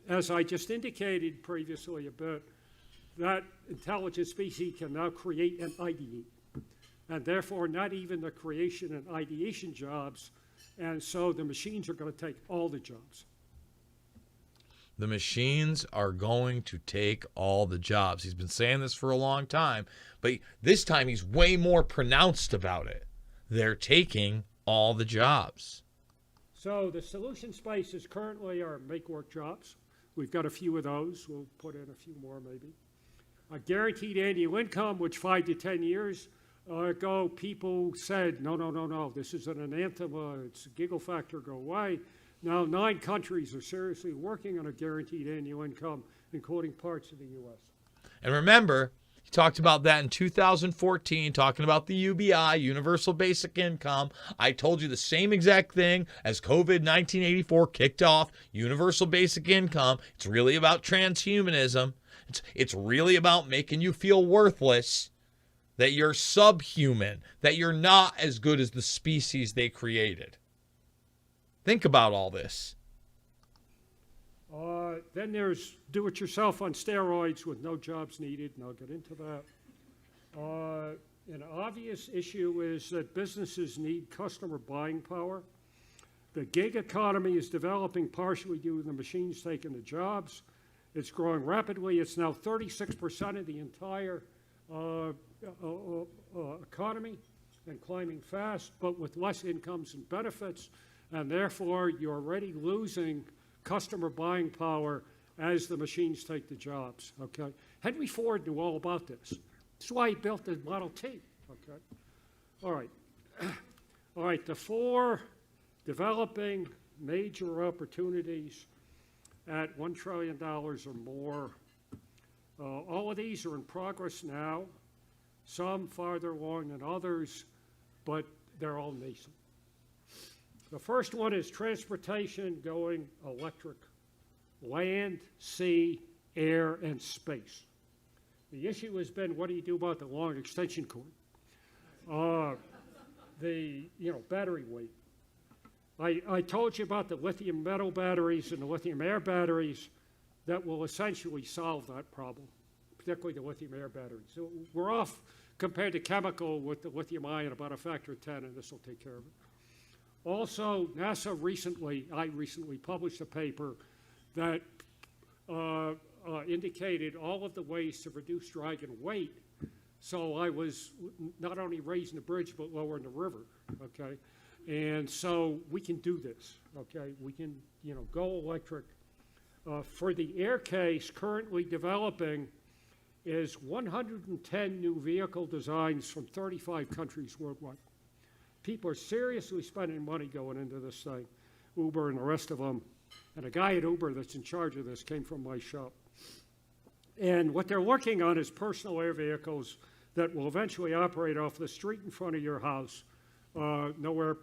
S3: as I just indicated previously a bit, that intelligent species can now create and ideate. And therefore, not even the creation and ideation jobs. And so the machines are going to take all the jobs.
S1: The machines are going to take all the jobs. He's been saying this for a long time, but this time he's way more pronounced about it. They're taking all the jobs.
S3: So the solution spaces currently are make-work jobs. We've got a few of those. We'll put in a few more maybe. A guaranteed annual income, which 5 to 10 years ago people said, no, this is an anathema, it's a giggle factor, go away. Now 9 countries are seriously working on a guaranteed annual income, including parts of the U.S.
S1: And remember, he talked about that in 2014, talking about the UBI, Universal Basic Income. I told you the same exact thing as COVID 1984 kicked off Universal Basic Income. It's really about transhumanism. It's really about making you feel worthless, that you're subhuman, that you're not as good as the species they created. Think about all this.
S3: Then there's do-it-yourself on steroids with no jobs needed, and I'll get into that. An obvious issue is that businesses need customer buying power. The gig economy is developing partially due to the machines taking the jobs. It's growing rapidly. It's now 36% of the entire economy and climbing fast, but with less incomes and benefits, and therefore you're already losing customer buying power as the machines take the jobs, okay? Henry Ford knew all about this. That's why he built the Model T, okay? All right. All right, the four developing major opportunities at $1 trillion or more. All of these are in progress now, some farther along than others, but they're all nascent. The first one is transportation going electric, land, sea, air, and space. The issue has been, what do you do about the long extension cord? The battery weight. I told you about the lithium metal batteries and the lithium air batteries that will essentially solve that problem, particularly the lithium air batteries. So we're off compared to chemical with the lithium ion about a factor of 10, and this will take care of it. Also, NASA recently published a paper that indicated all of the ways to reduce drag and weight. So I was not only raising the bridge, but lowering the river, okay? And so we can do this, okay? We can, go electric. For the air case, currently developing is 110 new vehicle designs from 35 countries worldwide. People are seriously spending money going into this thing, Uber and the rest of them. And a guy at Uber that's in charge of this came from my shop. And what they're working on is personal air vehicles that will eventually operate off the street in front of your house, no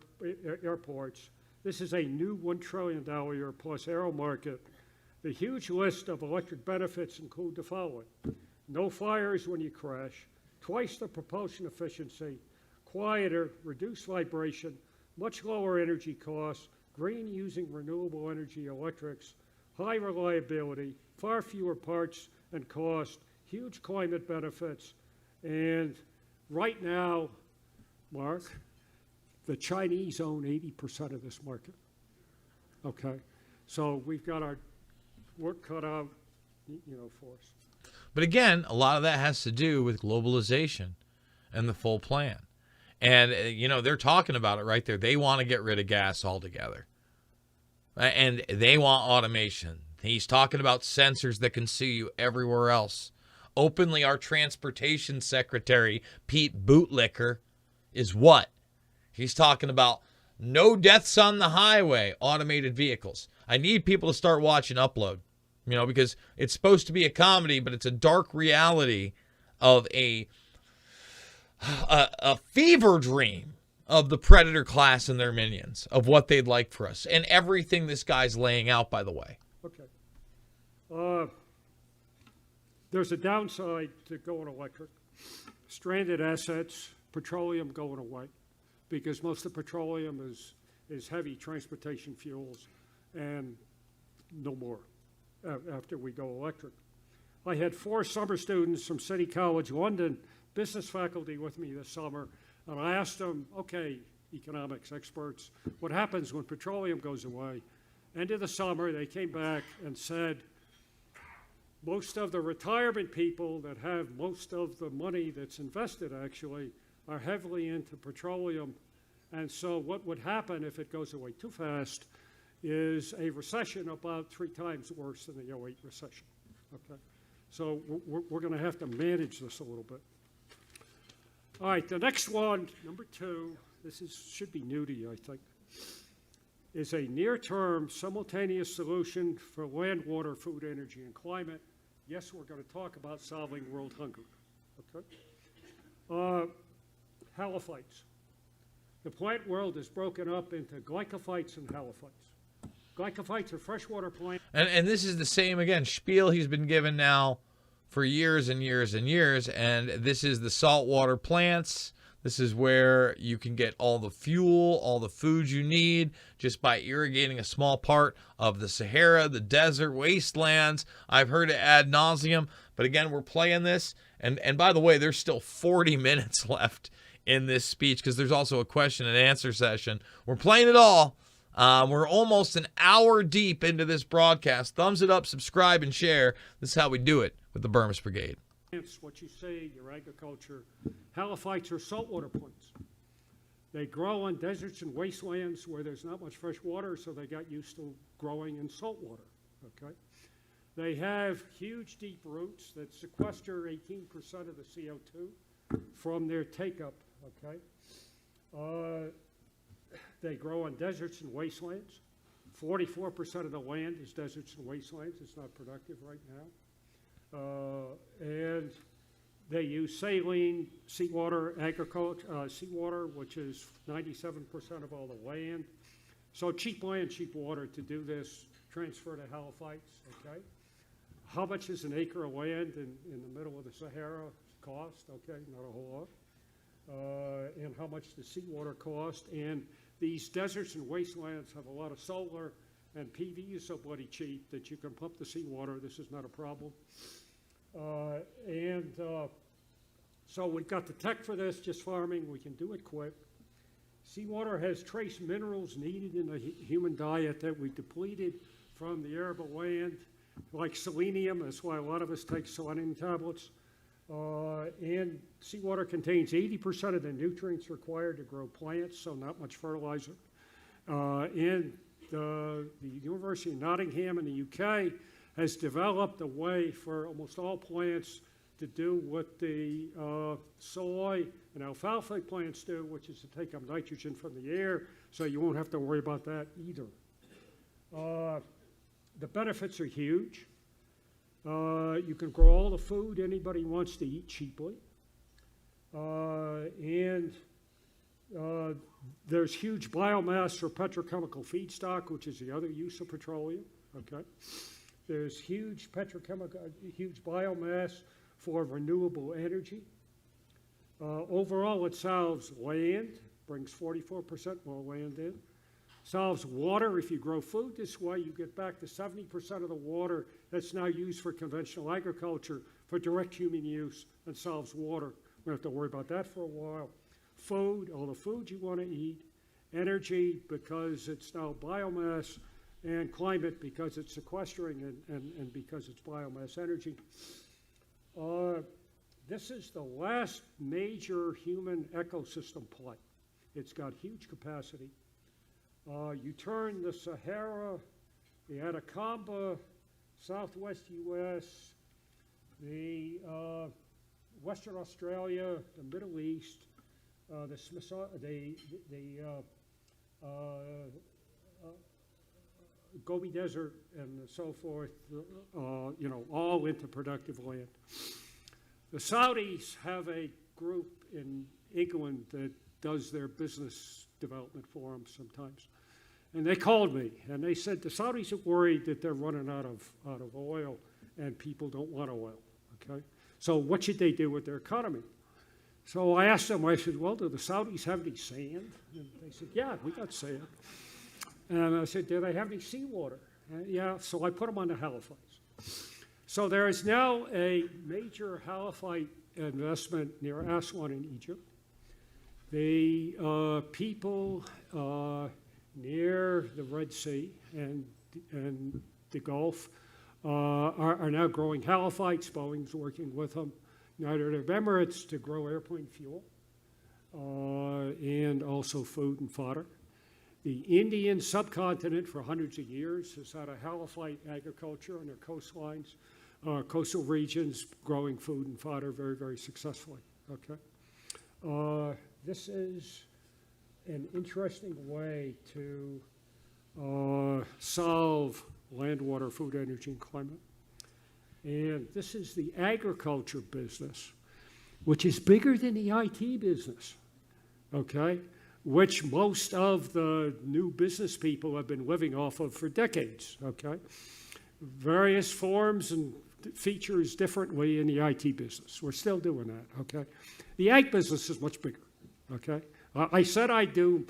S3: airports. This is a new $1 trillion a year plus aero market. The huge list of electric benefits include the following: no fires when you crash, twice the propulsion efficiency, quieter, reduced vibration, much lower energy costs, green using renewable energy electrics, high reliability, far fewer parts and cost, huge climate benefits, and right now, Mark, the Chinese own 80% of this market. Okay, so we've got our work cut out, for us.
S1: But again, a lot of that has to do with globalization and the full plan. And, they're talking about it right there. They want to get rid of gas altogether. And they want automation. He's talking about sensors that can see you everywhere else. Openly, our transportation secretary, Pete Bootlicker, is what? He's talking about no deaths on the highway, automated vehicles. I need people to start watching Upload, because it's supposed to be a comedy, but it's a dark reality of a fever dream of the Predator class and their minions, of what they'd like for us, and everything this guy's laying out, by the way.
S3: Okay. There's a downside to going electric. Stranded assets, petroleum going away, because most of petroleum is heavy transportation fuels, and no more after we go electric. I had 4 summer students from City College London, business faculty, with me this summer, and I asked them, okay, economics experts, what happens when petroleum goes away? End of the summer, they came back and said, most of the retirement people that have most of the money that's invested actually are heavily into petroleum. And so what would happen if it goes away too fast is a recession about 3 times worse than the 08 recession. Okay, so we're going to have to manage this a little bit. All right, the next one, number 2, should be new to you, I think, is a near-term simultaneous solution for land, water, food, energy, and climate. Yes, we're going to talk about solving world hunger. Okay? Halophytes. The plant world is broken up into glycophytes and halophytes. Glycophytes are freshwater plants.
S1: And this is the same, again, spiel he's been given now for years and years and years. And this is the saltwater plants. This is where you can get all the fuel, all the food you need just by irrigating a small part of the Sahara, the desert, wastelands. I've heard it ad nauseum. But again, we're playing this. And by the way, there's still 40 minutes left in this speech because there's also a question and answer session. We're playing it all. We're almost an hour deep into this broadcast. Thumbs it up, subscribe, and share. This is how we do it with the Bermas Brigade.
S3: What you see, your agriculture. Halophytes are saltwater plants. They grow on deserts and wastelands where there's not much fresh water, so they got used to growing in saltwater. Okay? They have huge deep roots that sequester 18% of the CO2 from their take-up. Okay? They grow on deserts and wastelands. 44% of the land is deserts and wastelands. It's not productive right now. And they use saline, seawater, agriculture, seawater, which is 97% of all the land. So cheap land, cheap water to do this, transfer to halophytes, okay? How much is an acre of land in the middle of the Sahara cost? Okay, not a whole lot. And how much does seawater cost? And these deserts and wastelands have a lot of solar, and PV is so bloody cheap that you can pump the seawater. This is not a problem. So we've got the tech for this, just farming. We can do it quick. Seawater has trace minerals needed in the human diet that we depleted from the arable land, like selenium. That's why a lot of us take selenium tablets. And seawater contains 80% of the nutrients required to grow plants, so not much fertilizer. And the University of Nottingham in the UK has developed a way for almost all plants to do what the soy and alfalfa plants do, which is to take up nitrogen from the air, so you won't have to worry about that either. The benefits are huge. You can grow all the food anybody wants to eat cheaply. And there's huge biomass for petrochemical feedstock, which is the other use of petroleum. Okay. There's huge biomass for renewable energy. Overall, it solves land, brings 44% more land in. Solves water. If you grow food this way, you get back to 70% of the water that's now used for conventional agriculture for direct human use, and solves water. We don't have to worry about that for a while. Food, all the food you want to eat. Energy, because it's now biomass. And climate, because it's sequestering and because it's biomass energy. This is the last major human ecosystem play. It's got huge capacity. You turn the Sahara, the Atacama, southwest U.S., the Western Australia, the Middle East, Gobi Desert and so forth, all into productive land. The Saudis have a group in England that does their business development for them sometimes. And they called me, and they said the Saudis are worried that they're running out of oil, and people don't want oil, okay? So what should they do with their economy? So I asked them, I said, well, do the Saudis have any sand? And they said, yeah, we got sand. And I said, do they have any seawater? Yeah, so I put them on the halophytes. So there is now a major halophyte investment near Aswan in Egypt. The people near the Red Sea and the Gulf are now growing halophytes. Boeing's working with them. United Arab Emirates to grow airplane fuel and also food and fodder. The Indian subcontinent for hundreds of years has had a halophyte agriculture on their coastlines, coastal regions, growing food and fodder very, very successfully. Okay, this is an interesting way to solve land, water, food, energy, and climate. And this is the agriculture business, which is bigger than the IT business, okay? Which most of the new business people have been living off of for decades, okay? Various forms and features differently in the IT business. We're still doing that, okay? The ag business is much bigger, okay? I said I'd do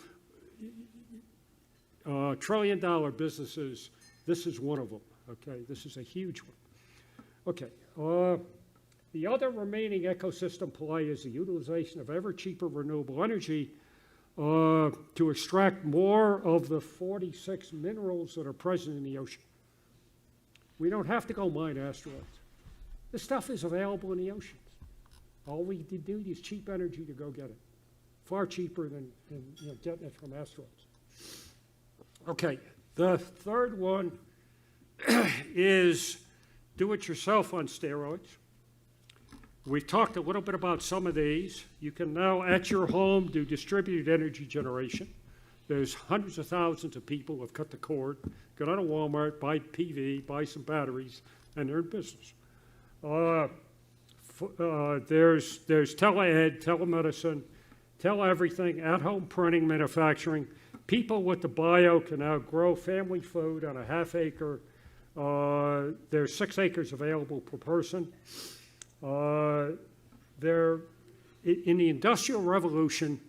S3: trillion-dollar businesses. This is one of them, okay? This is a huge one. Okay, the other remaining ecosystem play is the utilization of ever cheaper renewable energy to extract more of the 46 minerals that are present in the ocean. We don't have to go mine asteroids. This stuff is available in the oceans. All we do is cheap energy to go get it. Far cheaper than getting it from asteroids. Okay, the third one is do-it-yourself on steroids. We've talked a little bit about some of these. You can now, at your home, do distributed energy generation. There's hundreds of thousands of people who have cut the cord, go down to Walmart, buy PV, buy some batteries, and they're in business. There's tele-ed, telemedicine, tele-everything, at-home printing, manufacturing. People with the bio can now grow family food on a half acre. There's 6 acres available per person. In the Industrial Revolution,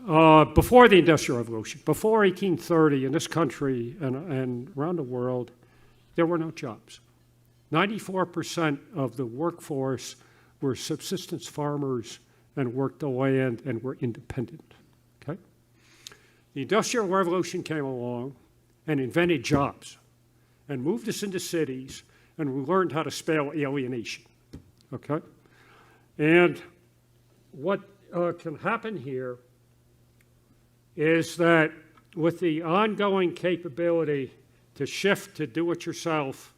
S3: before the Industrial Revolution, before 1830 in this country and around the world, there were no jobs. 94% of the workforce were subsistence farmers and worked the land and were independent, okay? The Industrial Revolution came along and invented jobs and moved us into cities, and we learned how to spell alienation, okay? And what can happen here is that with the ongoing capability to shift to do-it-yourself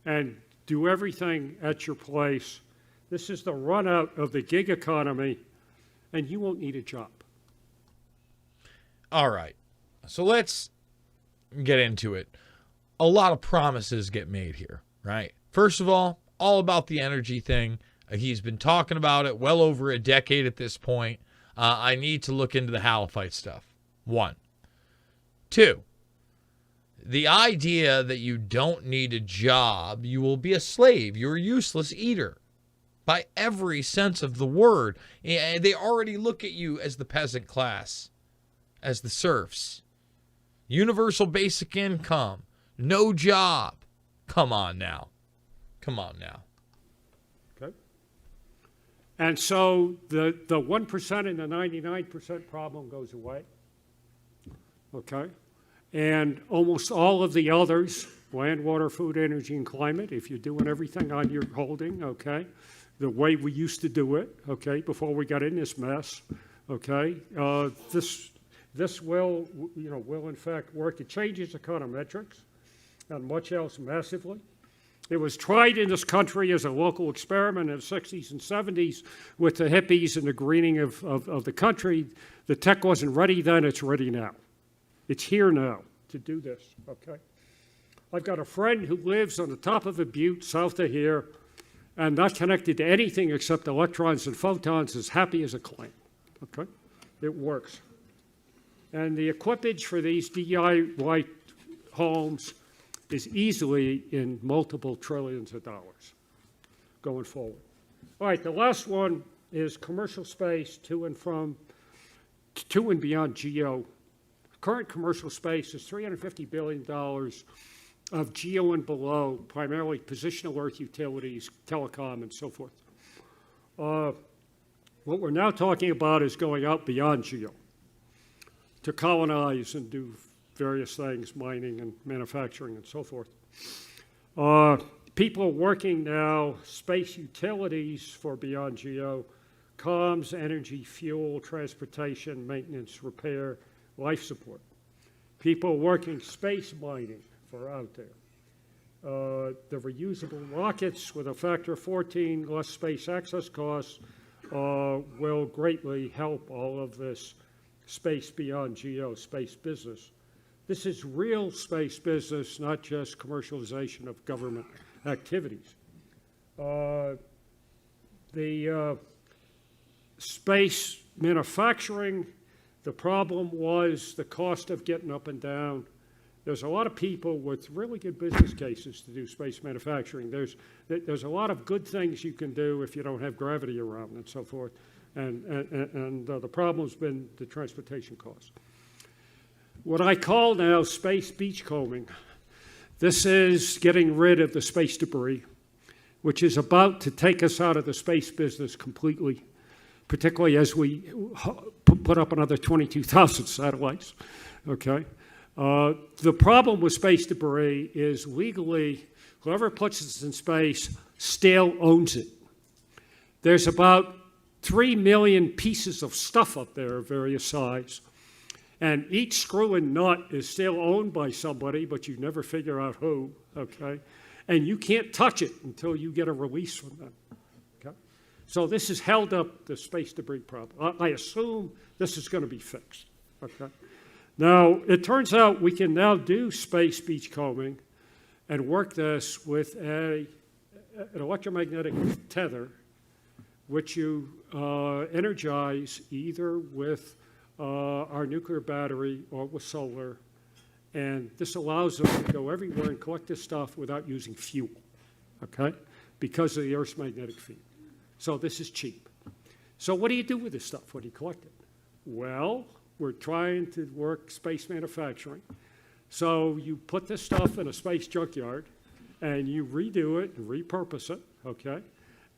S3: and do everything at your place, this is the run out of the gig economy, and you won't need a job.
S1: All right. So let's get into it. A lot of promises get made here, right? First of all about the energy thing. He's been talking about it well over a decade at this point. I need to look into the halophyte stuff. 1. 2, the idea that you don't need a job, you will be a slave, you're a useless eater by every sense of the word. And they already look at you as the peasant class, as the serfs. Universal basic income, no job. Come on now. Come on now.
S3: Okay. And so the 1% and the 99% problem goes away. Okay. And almost all of the others, land, water, food, energy, and climate, if you're doing everything on your holding, okay, the way we used to do it, okay, before we got in this mess, okay, this will in fact work. It changes econometrics and much else massively. It was tried in this country as a local experiment in the 60s and 70s with the hippies and the greening of the country. The tech wasn't ready then, it's ready now. It's here now to do this, okay? I've got a friend who lives on the top of a butte south of here and not connected to anything except electrons and photons, as happy as a clam, okay? It works. And the equipage for these DIY homes is easily in multiple trillions of dollars going forward. All right, the last one is commercial space to and beyond geo. Current commercial space is $350 billion of geo and below, primarily positional Earth utilities, telecom, and so forth. What we're now talking about is going out beyond geo to colonize and do various things, mining and manufacturing and so forth. People are working now, space utilities for beyond geo, comms, energy, fuel, transportation, maintenance, repair, life support. People working space mining for out there. The reusable rockets with a factor of 14, less space access costs, will greatly help all of this space beyond geo, space business. This is real space business, not just commercialization of government activities. The space manufacturing, the problem was the cost of getting up and down. There's a lot of people with really good business cases to do space manufacturing. There's a lot of good things you can do if you don't have gravity around and so forth. And the problem's been the transportation costs. What I call now space beachcombing, this is getting rid of the space debris, which is about to take us out of the space business completely, particularly as we put up another 22,000 satellites, okay? The problem with space debris is legally, whoever puts it in space still owns it. There's about 3 million pieces of stuff up there of various size. And each screw and nut is still owned by somebody, but you never figure out who, okay? And you can't touch it until you get a release from them, okay? So this has held up the space debris problem. I assume this is going to be fixed, okay? Now, it turns out we can now do space beachcombing and work this with an electromagnetic tether, which you energize either with our nuclear battery or with solar. And this allows us to go everywhere and collect this stuff without using fuel, okay? Because of the Earth's magnetic field. So this is cheap. So what do you do with this stuff when you collect it? Well, we're trying to work space manufacturing. So you put this stuff in a space junkyard and you redo it and repurpose it, okay?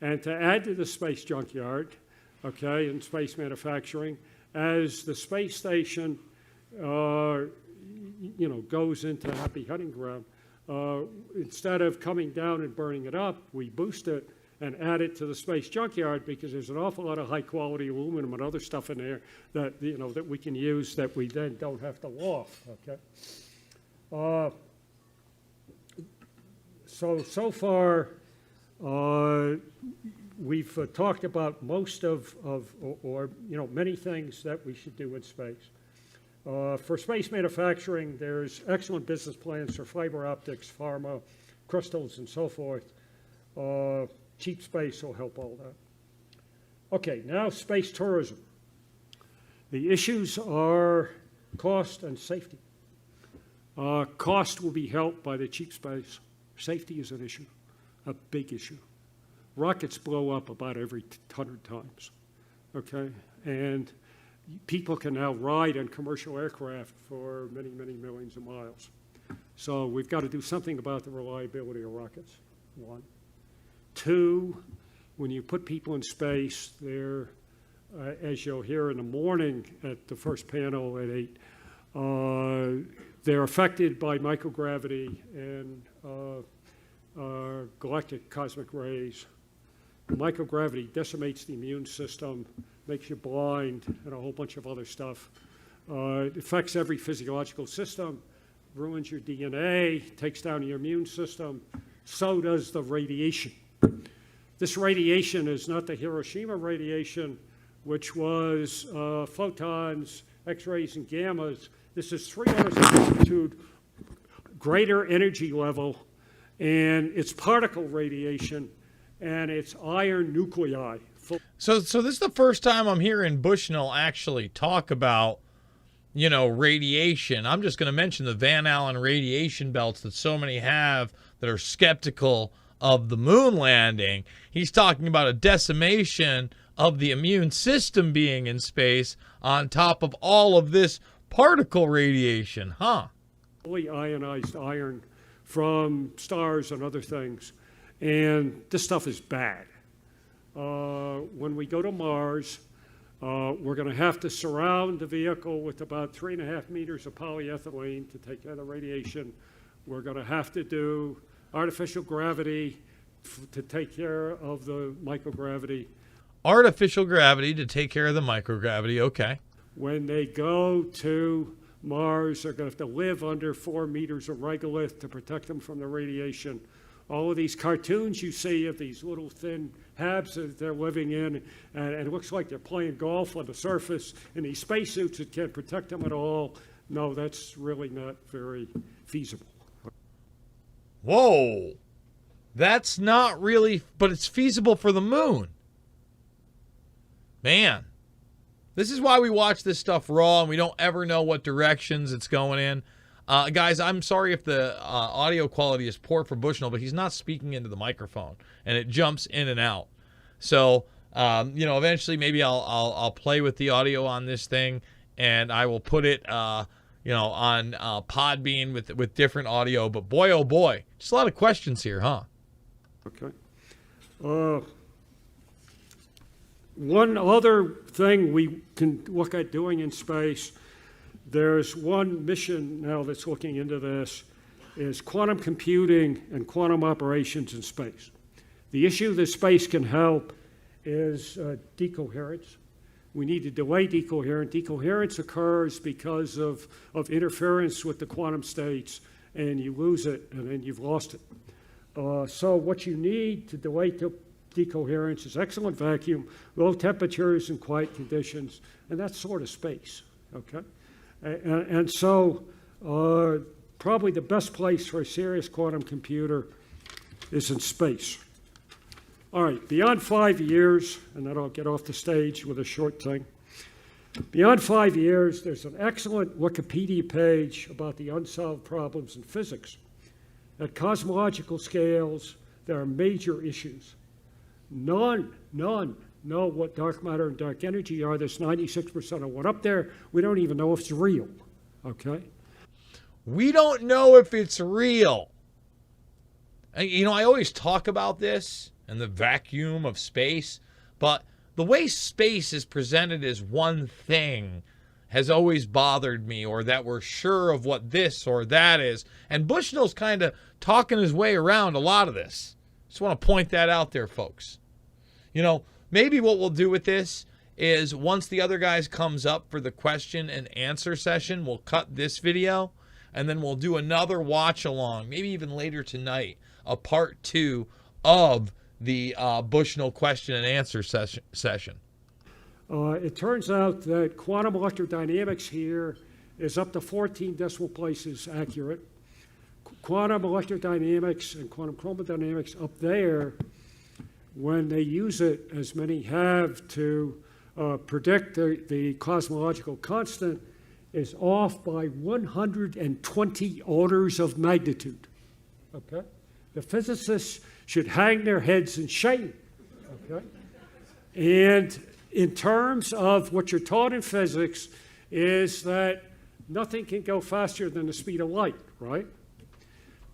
S3: And to add to the space junkyard, okay, in space manufacturing, as the space station, goes into happy hunting ground, instead of coming down and burning it up, we boost it and add it to the space junkyard because there's an awful lot of high-quality aluminum and other stuff in there that, that we can use that we then don't have to loft, okay? So far, we've talked about most of many things that we should do in space. For space manufacturing, there's excellent business plans for fiber optics, pharma, crystals, and so forth. Cheap space will help all that. Okay, now space tourism. The issues are cost and safety. Cost will be helped by the cheap space. Safety is an issue, a big issue. Rockets blow up about every 100 times, okay? And people can now ride on commercial aircraft for many, many millions of miles. So we've got to do something about the reliability of rockets, one. Two, when you put people in space, they're, as you'll hear in the morning at the first panel at 8, they're affected by microgravity and galactic cosmic rays. Microgravity decimates the immune system, makes you blind, and a whole bunch of other stuff. It affects every physiological system, ruins your DNA, takes down your immune system. So does the radiation. This radiation is not the Hiroshima radiation, which was photons, X-rays, and gammas. This is 3 orders of magnitude greater energy level, and it's particle radiation, and it's iron nuclei.
S1: So this is the first time I'm hearing Bushnell actually talk about, radiation. I'm just going to mention the Van Allen radiation belts that so many have that are skeptical of the moon landing. He's talking about a decimation of the immune system being in space on top of all of this particle radiation, huh?
S3: Fully ionized iron from stars and other things. And this stuff is bad. When we go to Mars, we're going to have to surround the vehicle with about 3.5 meters of polyethylene to take care of the radiation. We're going to have to do artificial gravity to take care of the microgravity.
S1: Artificial gravity to take care of the microgravity, okay.
S3: When they go to Mars, they're going to have to live under 4 meters of regolith to protect them from the radiation. All of these cartoons you see of these little thin habs that they're living in, and it looks like they're playing golf on the surface in these spacesuits that can't protect them at all. No, that's really not very feasible.
S1: Whoa. That's not really, but it's feasible for the moon. Man, this is why we watch this stuff raw and we don't ever know what directions it's going in. Guys, I'm sorry if the audio quality is poor for Bushnell, but he's not speaking into the microphone and it jumps in and out. So, eventually maybe I'll play with the audio on this thing and I will put it, on Podbean with different audio. But boy, oh boy, just a lot of questions here, huh?
S3: Okay. One other thing we can look at doing in space, there's one mission now that's looking into this, is quantum computing and quantum operations in space. The issue that space can help is decoherence. We need to delay decoherence. Decoherence occurs because of interference with the quantum states, and you lose it, and then you've lost it. So what you need to delay decoherence is excellent vacuum, low temperatures and quiet conditions, and that's sort of space, okay? And so probably the best place for a serious quantum computer is in space. All right, beyond 5 years, and then I'll get off the stage with a short thing. Beyond 5 years, there's an excellent Wikipedia page about the unsolved problems in physics. At cosmological scales, there are major issues. None know what dark matter and dark energy are. There's 96% of what up there. We don't even know if it's real, okay?
S1: We don't know if it's real. And, I always talk about this and the vacuum of space, but the way space is presented as one thing has always bothered me, or that we're sure of what this or that is. And Bushnell's kind of talking his way around a lot of this. Just want to point that out there, folks. Maybe what we'll do with this is once the other guys comes up for the question and answer session, we'll cut this video and then we'll do another watch along, maybe even later tonight, a part 2 of the Bushnell question and answer session.
S3: It turns out that quantum electrodynamics here is up to 14 decimal places accurate. Quantum electrodynamics and quantum chromodynamics up there, when they use it, as many have, to predict the cosmological constant, is off by 120 orders of magnitude. Okay? The physicists should hang their heads in shame. Okay? And in terms of what you're taught in physics is that nothing can go faster than the speed of light, right?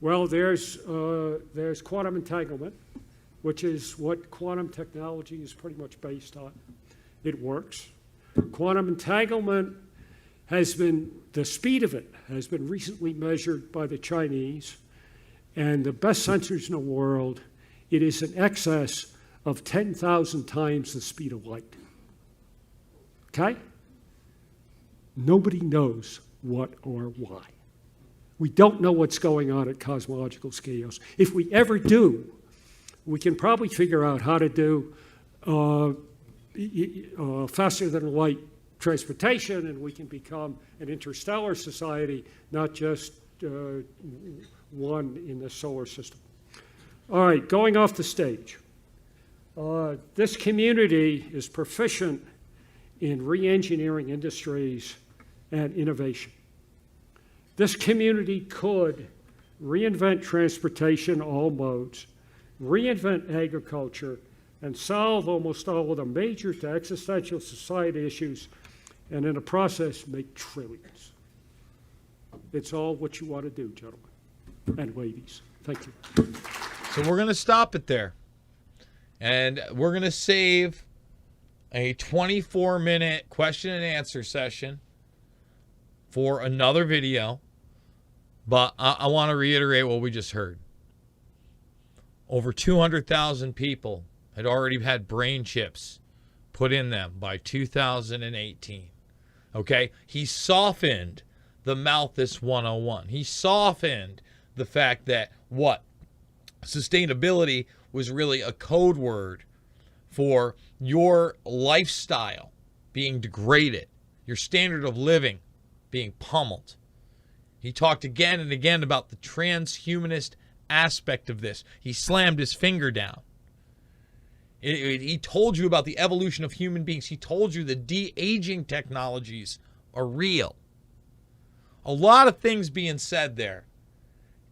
S3: Well, there's quantum entanglement, which is what quantum technology is pretty much based on. It works. Quantum entanglement the speed of it has been recently measured by the Chinese, and the best sensors in the world, it is in excess of 10,000 times the speed of light. Okay? Nobody knows what or why. We don't know what's going on at cosmological scales. If we ever do, we can probably figure out how to do faster than light transportation, and we can become an interstellar society, not just one in the solar system. All right, going off the stage. This community is proficient in re-engineering industries and innovation. This community could reinvent transportation, all modes, reinvent agriculture, and solve almost all of the major to existential society issues, and in the process, make trillions. It's all what you want to do, gentlemen and ladies. Thank you.
S1: So we're going to stop it there. And we're going to save a 24-minute question and answer session for another video. But I want to reiterate what we just heard. Over 200,000 people had already had brain chips put in them by 2018. Okay? He softened the Malthus 101. He softened the fact that what? Sustainability was really a code word for your lifestyle being degraded, your standard of living being pummeled. He talked again and again about the transhumanist aspect of this. He slammed his finger down. He told you about the evolution of human beings. He told you the de-aging technologies are real. A lot of things being said there.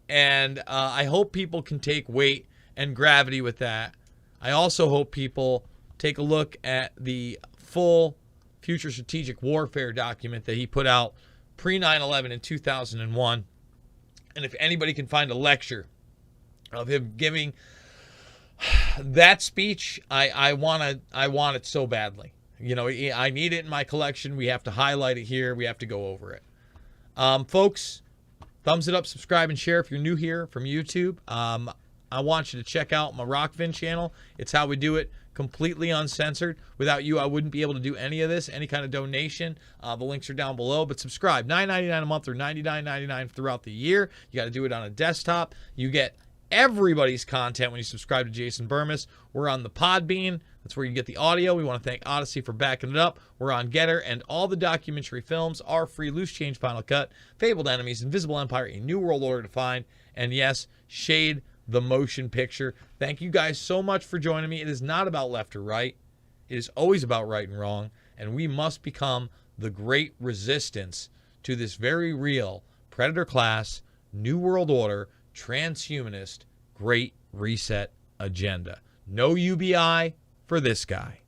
S1: And I hope people can take weight and gravity with that. I also hope people take a look at the full Future Strategic Warfare document that he put out pre-9/11 in 2001. And if anybody can find a lecture of him giving that speech, I want it so badly. You know, I need it in my collection. We have to highlight it here. We have to go over it. Folks, thumbs it up, subscribe, and share if you're new here from YouTube. I want you to check out my Rockfin channel. It's how we do it, completely uncensored. Without you, I wouldn't be able to do any of this, any kind of donation. The links are down below. But subscribe, $9.99 a month or $99.99 throughout the year. You got to do it on a desktop. You get everybody's content when you subscribe to Jason Bermas. We're on the Podbean. That's where you get the audio. We want to thank Odyssey for backing it up. We're on Getter, and all the documentary films are free. Loose Change, Final Cut, Fabled Enemies, Invisible Empire, A New World Order to Find, and yes, Shade the Motion Picture. Thank you guys so much for joining me. It is not about left or right. It is always about right and wrong, and we must become the great resistance to this very real predator class, New World Order, transhumanist, Great Reset agenda. No UBI for this guy.